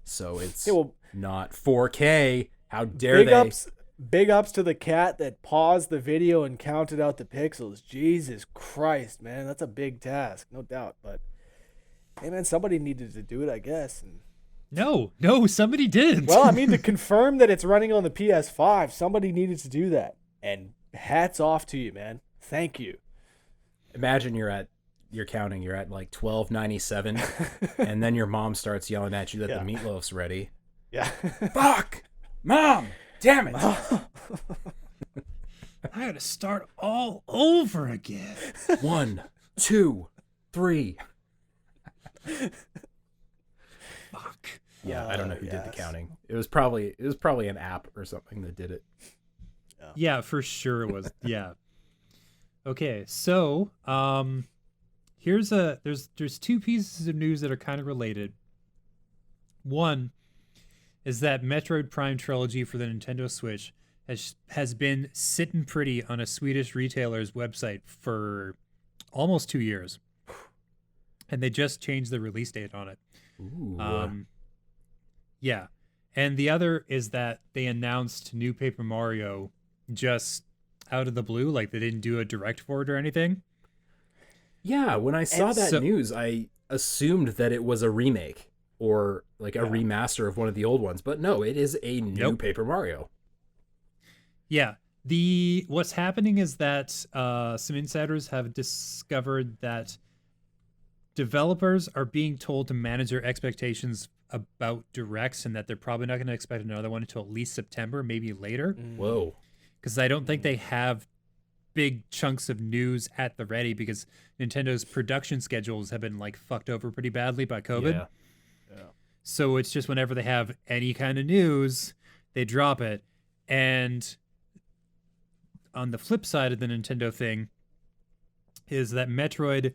So it's not 4K. How dare they? big ups to the cat that paused the video and counted out the pixels. Jesus Christ, man, that's a big task, no doubt. But hey, man, somebody needed to do it, I guess. And No, somebody didn't. well, I mean, to confirm that it's running on the PS5, somebody needed to do that. And hats off to you, man. Thank you. Imagine you're at like 1297, and then your mom starts yelling at you that the meatloaf's ready. Yeah. Fuck! Mom! Damn it! I gotta start all over again. 1, 2, 3. Fuck. Yeah, I don't know who did the counting. It was probably an app or something that did it. Yeah, for sure it was. Yeah. Okay, so there's two pieces of news that are kind of related. One is that Metroid Prime Trilogy for the Nintendo Switch has been sitting pretty on a Swedish retailer's website for almost 2 years. And they just changed the release date on it. Ooh. Yeah. And the other is that they announced New Paper Mario just out of the blue, like they didn't do a direct for it or anything. Yeah, when I saw that news, I assumed that it was a remake or like a remaster of one of the old ones, but no, it is a new Paper Mario. Yeah. What's happening is that some insiders have discovered that developers are being told to manage their expectations about directs, and that they're probably not going to expect another one until at least September, maybe later. Whoa. Because I don't think they have big chunks of news at the ready, because Nintendo's production schedules have been like fucked over pretty badly by COVID. Yeah. So it's just whenever they have any kind of news, they drop it. And on the flip side of the Nintendo thing is that the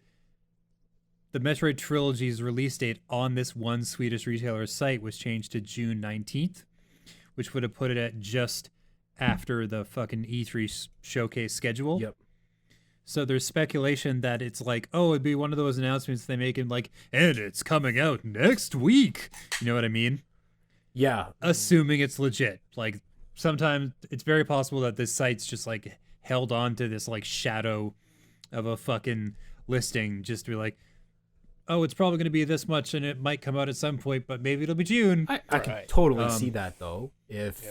Metroid Trilogy's release date on this one Swedish retailer's site was changed to June 19th, which would have put it at just after the fucking E3 showcase schedule. Yep. So there's speculation that it's like, oh, it'd be one of those announcements they make, and like, and it's coming out next week. You know what I mean? Yeah. Assuming it's legit. Like, sometimes it's very possible that this site's just like held on to this like shadow of a fucking listing just to be like, oh, it's probably going to be this much and it might come out at some point, but maybe it'll be June. I can totally see that, though, if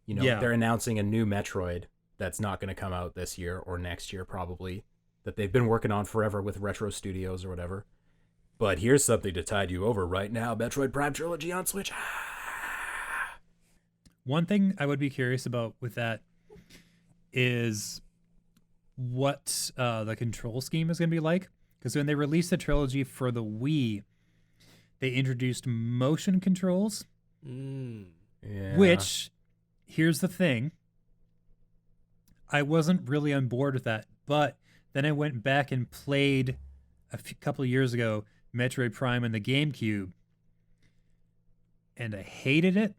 they're announcing a new Metroid that's not going to come out this year or next year, probably, that they've been working on forever with Retro Studios or whatever. But here's something to tide you over right now: Metroid Prime Trilogy on Switch. One thing I would be curious about with that is what the control scheme is going to be like. Because when they released the trilogy for the Wii, they introduced motion controls. Yeah. Which, here's the thing, I wasn't really on board with that. But then I went back and played couple of years ago Metroid Prime on the GameCube, and I hated it.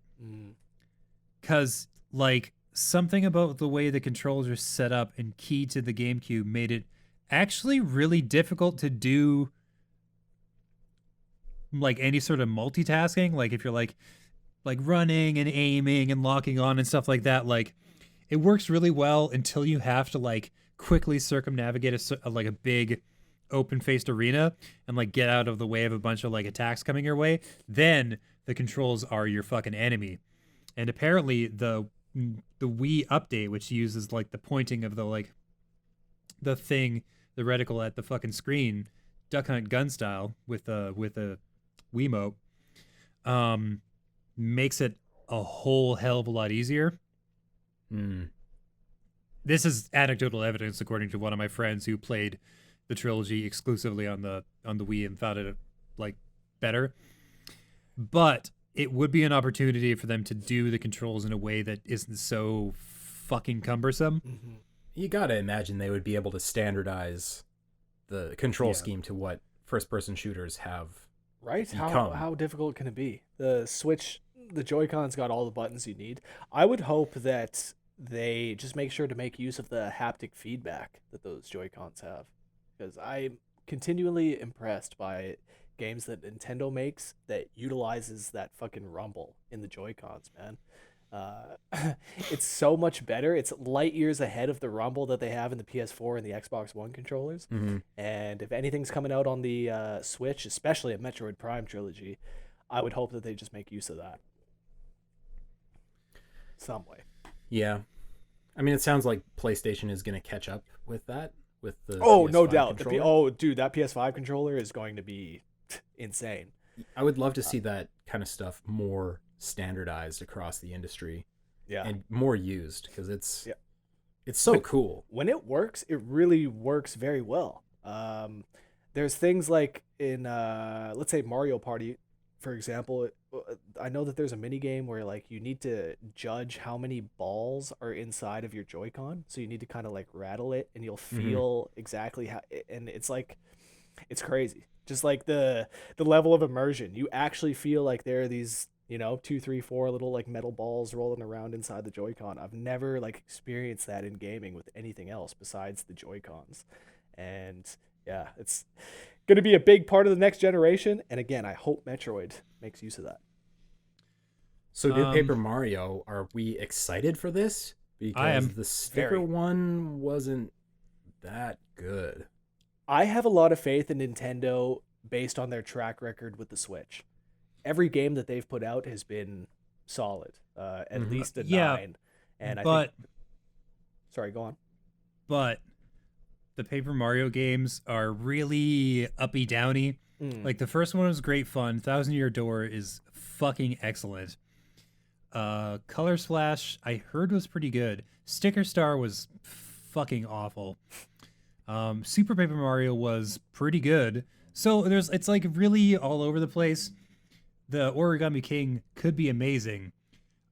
Because, like, something about the way the controls are set up and key to the GameCube made it actually really difficult to do, like, any sort of multitasking. Like, if you're, like running and aiming and locking on and stuff like that, like, it works really well until you have to, like, quickly circumnavigate a big open-faced arena and, like, get out of the way of a bunch of, like, attacks coming your way. Then the controls are your fucking enemy. And apparently the Wii update, which uses like the pointing of the reticle at the fucking screen, Duck Hunt gun style with a Wiimote, makes it a whole hell of a lot easier. This is anecdotal evidence, according to one of my friends who played the trilogy exclusively on the Wii and found it like better. But it would be an opportunity for them to do the controls in a way that isn't so fucking cumbersome. You gotta imagine they would be able to standardize the control scheme to what first-person shooters have. Right? How difficult can it be? The Switch, the Joy-Cons got all the buttons you need. I would hope that they just make sure to make use of the haptic feedback that those Joy-Cons have, because I'm continually impressed by games that Nintendo makes that utilizes that fucking rumble in the Joy-Cons, man. Uh, it's so much better. It's light years ahead of the rumble that they have in the PS4 and the Xbox One controllers. Mm-hmm. And if anything's coming out on the Switch, especially a Metroid Prime trilogy, I would hope that they just make use of that some way. Yeah. I mean, it sounds like PlayStation is going to catch up with that, with the Oh, PS5 no doubt. controller. Dude, that PS5 controller is going to be insane. I would love to see that kind of stuff more standardized across the industry Yeah. and more used, because it's Yeah. it's so cool. When it works, it really works very well. There's things like in, let's say Mario Party, for example. I know that there's a mini game where like you need to judge how many balls are inside of your Joy-Con, so you need to kind of like rattle it, and you'll feel exactly how. And it's like, it's crazy. Just like the level of immersion, you actually feel like there are these, 2, 3, 4 little like metal balls rolling around inside the Joy-Con. I've never like experienced that in gaming with anything else besides the Joy-Cons. And yeah, it's going to be a big part of the next generation. And again, I hope Metroid makes use of that. So New Paper Mario, are we excited for this? Because I am. the sticker one wasn't that good. I have a lot of faith in Nintendo based on their track record with the Switch. Every game that they've put out has been solid, at least a 9. And I think... Sorry, go on. But the Paper Mario games are really uppy downy. Like the first one was great fun. Thousand Year Door is fucking excellent. Color Splash I heard was pretty good. Sticker Star was fucking awful. Super Paper Mario was pretty good. So it's like really all over the place. The Origami King could be amazing.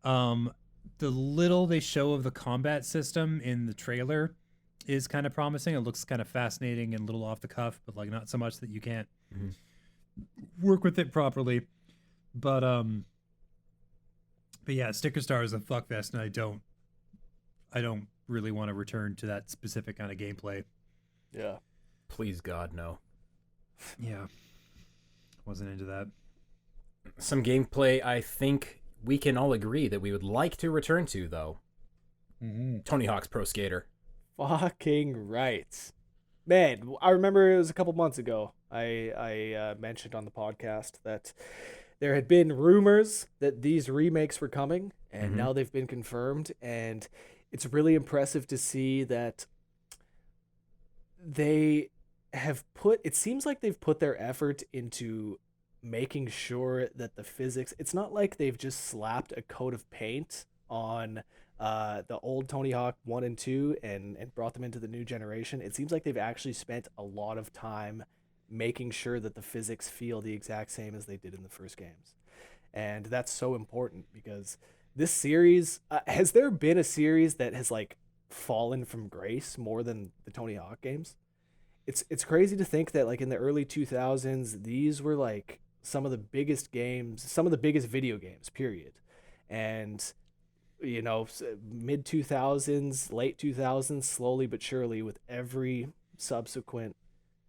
The little they show of the combat system in the trailer is kind of promising. It looks kind of fascinating and a little off the cuff, but like not so much that you can't work with it properly. But yeah, Sticker Star is a fuckfest, and I don't really want to return to that specific kind of gameplay. Yeah. Please God, no. Yeah. Wasn't into that. Some gameplay I think we can all agree that we would like to return to, though. Tony Hawk's Pro Skater. Fucking right. Man, I remember it was a couple months ago. I mentioned on the podcast that there had been rumors that these remakes were coming, and now they've been confirmed. And it's really impressive to see that they have it seems like they've put their effort into making sure that the physics, it's not like they've just slapped a coat of paint on the old Tony Hawk 1 and 2 and brought them into the new generation. It seems like they've actually spent a lot of time making sure that the physics feel the exact same as they did in the first games. And that's so important because this series, has there been a series that has like fallen from grace more than the Tony Hawk games? It's crazy to think that like in the early 2000s, these were like some of the biggest games, some of the biggest video games, period. And mid 2000s, late 2000s, slowly but surely, with every subsequent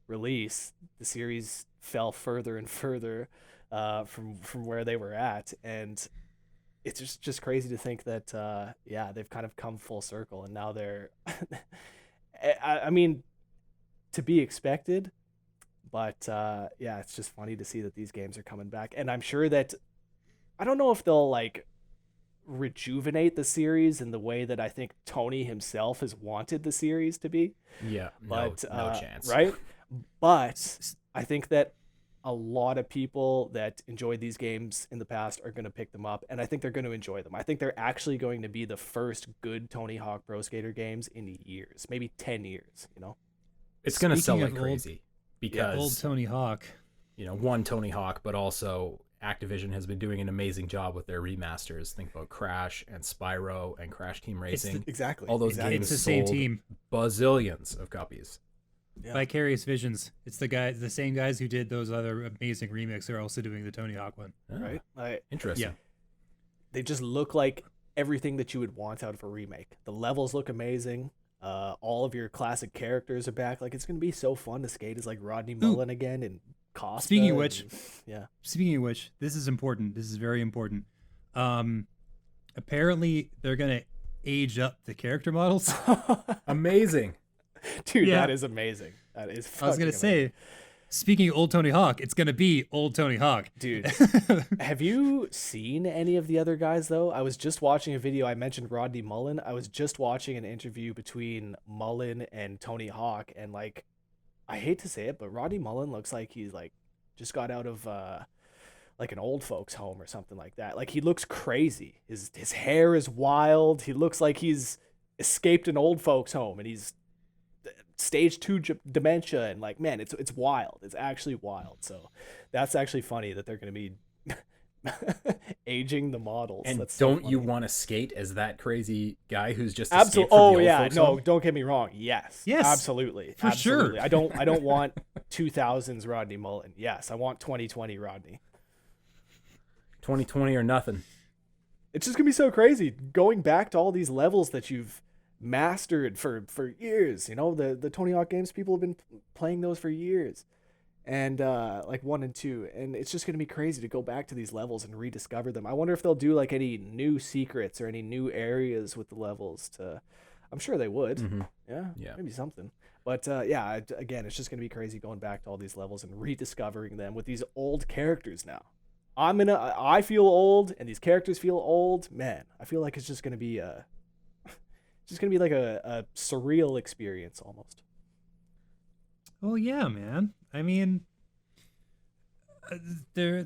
release, the series fell further and further from where they were at. And it's just crazy to think that they've kind of come full circle, and now they're I mean, to be expected, but it's just funny to see that these games are coming back. And I'm sure that, I don't know if they'll like rejuvenate the series in the way that I think Tony himself has wanted the series to be. Yeah, but no chance. Right? But I think that a lot of people that enjoyed these games in the past are going to pick them up, and I think they're going to enjoy them. I think they're actually going to be the first good Tony Hawk Pro Skater games in years, maybe 10 years, It's going to sell like Speaking of crazy because old Tony Hawk. One Tony Hawk, but also Activision has been doing an amazing job with their remasters. Think about Crash and Spyro and Crash Team Racing. Exactly. All those exactly. games It's the same sold team. bazillions of copies. Yeah. Vicarious Visions. It's the same guys who did those other amazing remakes are also doing the Tony Hawk one. Ah, Right? Interesting. Yeah. They just look like everything that you would want out of a remake. The levels look amazing. All of your classic characters are back. Like, it's going to be so fun to skate as like Rodney Mullen again and Costa. Speaking of which, yeah. Speaking of which, this is important. This is very important. Apparently, they're gonna age up the character models. Amazing. Dude, Yeah. that is amazing. That is I was gonna fucking amazing. say, speaking of old Tony Hawk, it's gonna be old Tony Hawk. Dude, have you seen any of the other guys, though? I was just watching a video. I mentioned Rodney Mullen. I was just watching an interview between Mullen and Tony Hawk, and, like, I hate to say it, but Rodney Mullen looks like he's, like, just got out of, like, an old folks' home or something like that. Like, he looks crazy. His hair is wild. He looks like he's escaped an old folks' home, and he's stage 2 dementia, and, like, man, it's wild. It's actually wild. So that's actually funny that they're going to be aging the models. And that's so don't you funny. want to skate as that crazy guy who's just Absolutely. escaped from the Oh old yeah, folks' no, home? don't get me wrong. Yes. Yes, Absolutely. for sure. Absolutely. I don't want 2000s Rodney Mullen. Yes, I want 2020 Rodney. 2020 or nothing. It's just going to be so crazy going back to all these levels that you've mastered for years. You know, the Tony Hawk games, people have been playing those for years. And like 1 and 2, and it's just going to be crazy to go back to these levels and rediscover them. I wonder if they'll do like any new secrets or any new areas with the levels to I'm sure they would. Mm-hmm. Yeah, maybe something. But yeah, again, it's just going to be crazy going back to all these levels and rediscovering them with these old characters now. I feel old and these characters feel old. Man, I feel like it's just going to be like a surreal experience almost. Oh yeah, man. I mean, they're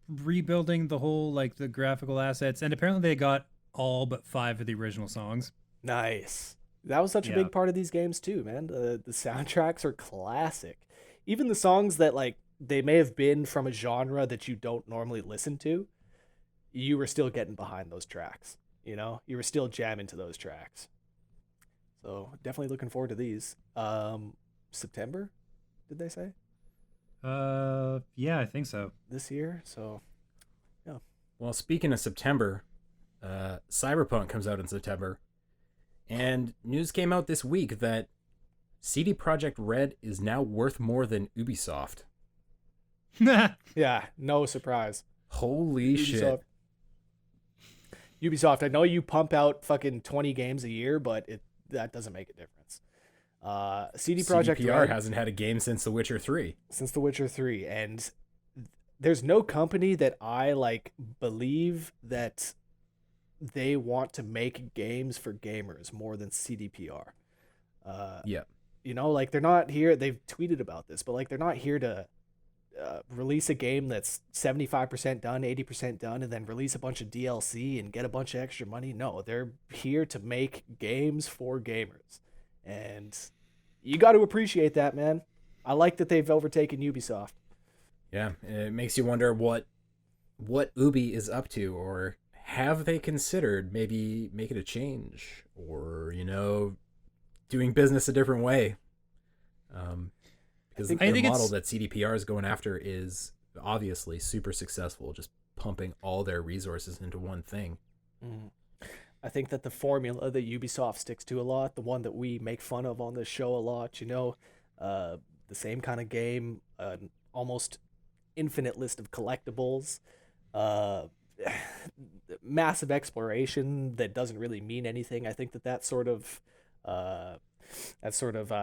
rebuilding the whole, like, the graphical assets, and apparently they got all but 5 of the original songs. Nice. That was such a big part of these games too, man. The soundtracks are classic. Even the songs that, like, they may have been from a genre that you don't normally listen to, you were still getting behind those tracks. You know, you were still jamming to those tracks. So definitely looking forward to these. September, did they say? Yeah, I think so. This year. So, yeah. Well, speaking of September, Cyberpunk comes out in September, and news came out this week that CD Projekt Red is now worth more than Ubisoft. Yeah, no surprise. Holy shit. Ubisoft, I know you pump out fucking 20 games a year, but that doesn't make a difference. CD Projekt CDPR Red hasn't had a game since The Witcher 3. Since The Witcher 3, and there's no company that I like believe that they want to make games for gamers more than CDPR. Yeah. You know, like, they're not here. They've tweeted about this, but, like, they're not here to release a game that's 75% done, 80% done, and then release a bunch of DLC and get a bunch of extra money. No, they're here to make games for gamers. And you got to appreciate that, man. I like that they've overtaken Ubisoft. Yeah, it makes you wonder what Ubi is up to, or have they considered maybe making a change, or, you know, doing business a different way. Because the model that CDPR is going after is obviously super successful, just pumping all their resources into one thing. I think that the formula that Ubisoft sticks to a lot, the one that we make fun of on this show a lot, you know, the same kind of game, almost infinite list of collectibles, massive exploration that doesn't really mean anything. I think that sort of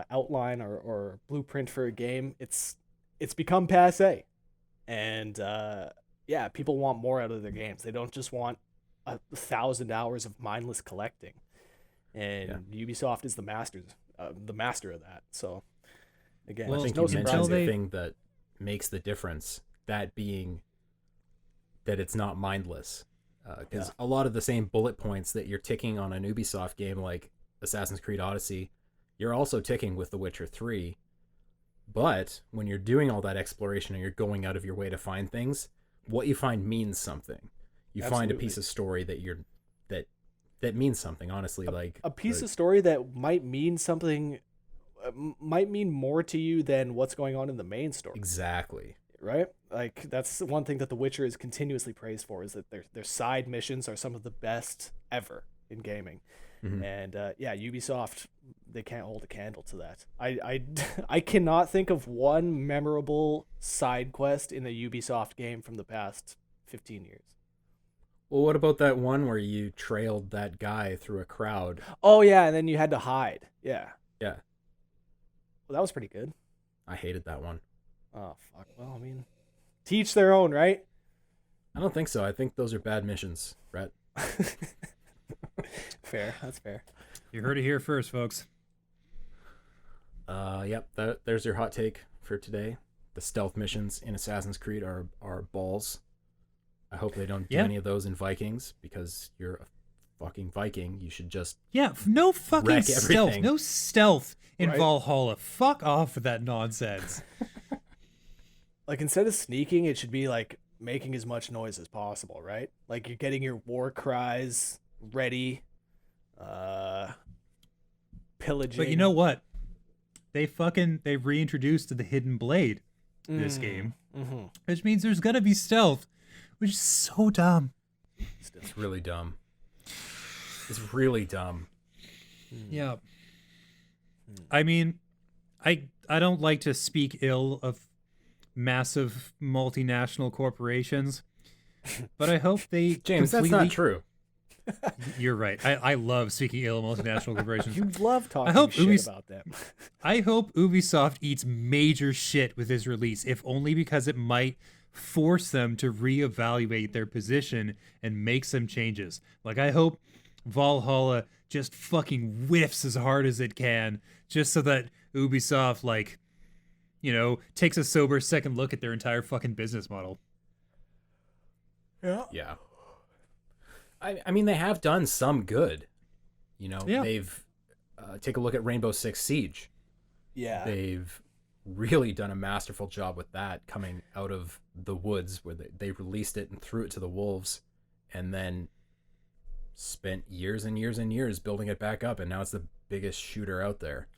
outline or blueprint for a game, it's become passé, and yeah, people want more out of their games. They don't just want 1,000 hours of mindless collecting, and Ubisoft is the master of that. So again, I think no you mentioned surprise. the thing that makes the difference, that being that it's not mindless, because a lot of the same bullet points that you're ticking on an Ubisoft game like Assassin's Creed Odyssey, you're also ticking with The Witcher 3. But when you're doing all that exploration and you're going out of your way to find things, what you find means something. You find a piece of story that means something, honestly. Like a piece of story that might mean something, might mean more to you than what's going on in the main story. Exactly. Right? Like, that's one thing that The Witcher is continuously praised for, is that their side missions are some of the best ever in gaming. Mm-hmm. And yeah, Ubisoft, they can't hold a candle to that. I cannot think of one memorable side quest in a Ubisoft game from the past 15 years. Well, what about that one where you trailed that guy through a crowd? Oh yeah, and then you had to hide. Yeah. Yeah. Well, that was pretty good. I hated that one. Oh fuck. Well, I mean, teach their own, right? I don't think so. I think those are bad missions, Brett. Fair. That's fair. You heard it here first, folks. Yep. There's your hot take for today. The stealth missions in Assassin's Creed are balls. I hope they don't do any of those in Vikings, because you're a fucking Viking. You should just no fucking wreck stealth. everything. No stealth in Right? Valhalla. Fuck off with that nonsense. Like, instead of sneaking, it should be like making as much noise as possible, right? Like, you're getting your war cries ready, pillaging. But you know what? They reintroduced the hidden blade this game, which means there's gonna be stealth, which is so dumb. It's really dumb. It's really dumb. Yeah. I mean, I don't like to speak ill of massive multinational corporations, but I hope they James, that's not true. You're right. I love speaking ill of multinational corporations. You love talking shit about them. I hope Ubisoft eats major shit with this release, if only because it might force them to reevaluate their position and make some changes. Like, I hope Valhalla just fucking whiffs as hard as it can, just so that Ubisoft, like, takes a sober second look at their entire fucking business model. Yeah. I mean, they have done some good. They've take a look at Rainbow Six Siege. Yeah. They've really done a masterful job with that, coming out of the woods where they released it and threw it to the wolves, and then spent years and years and years building it back up, and now it's the biggest shooter out there.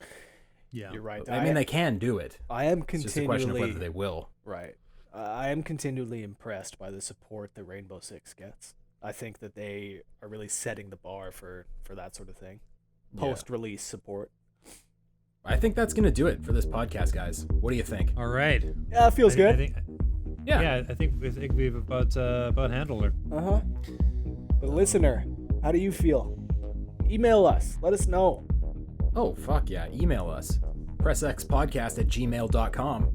Yeah, You're right. I mean, they can do it. I am It's continually just a question of whether they will. Right. I am continually impressed by the support that Rainbow Six gets. I think that they are really setting the bar for that sort of thing. Post-release support. I think that's going to do it for this podcast, guys. What do you think? All right. Yeah, it feels good. I think we've about handled her. Uh-huh. But listener, how do you feel? Email us. Let us know. Oh, fuck yeah. Email us. pressxpodcast@gmail.com.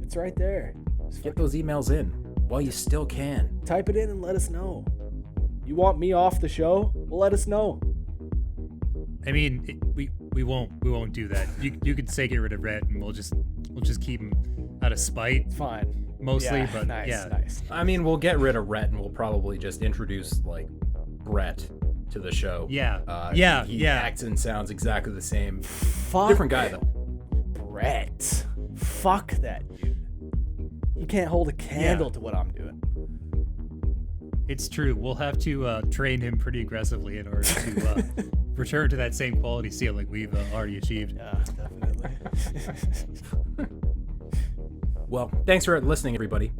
It's right there. Get those emails in while you still can. Type it in and let us know. You want me off the show? Well, let us know. I mean, we won't do that. You could say get rid of Rhett, and we'll just keep him out of spite. Fine. Mostly, Yeah, but nice. I mean, we'll get rid of Rhett and we'll probably just introduce, like, Brett to the show. Yeah. He acts and sounds exactly the same. Fuck. Different guy, though. Brett. Fuck that dude. He can't hold a candle to what I'm doing. It's true. We'll have to train him pretty aggressively in order to return to that same quality ceiling we've already achieved. Yeah, definitely. Well, thanks for listening, everybody.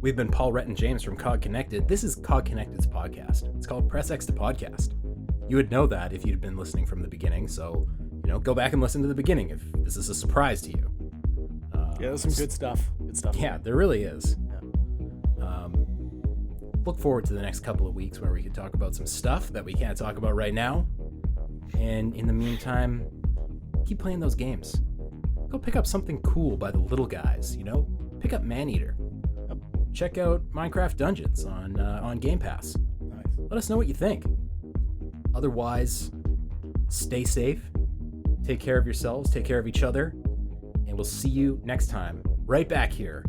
We've been Paul, Rhett, and James from COG Connected. This is COG Connected's podcast. It's called Press X to Podcast. You would know that if you'd been listening from the beginning, so, go back and listen to the beginning if this is a surprise to you. Yeah, there's some good stuff. Good stuff. Yeah, there really is. Yeah. Look forward to the next couple of weeks where we can talk about some stuff that we can't talk about right now. And in the meantime, keep playing those games. Go pick up something cool by the little guys, Pick up Maneater. Check out Minecraft Dungeons on Game Pass. Nice. Let us know what you think. Otherwise, stay safe. Take care of yourselves. Take care of each other. And we'll see you next time, right back here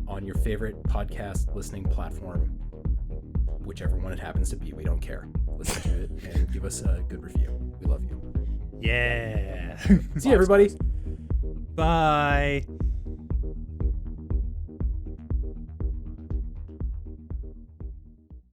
on your favorite podcast listening platform, whichever one it happens to be. We don't care. Listen to it and give us a good review. We love you. Yeah. See you, everybody. Bye.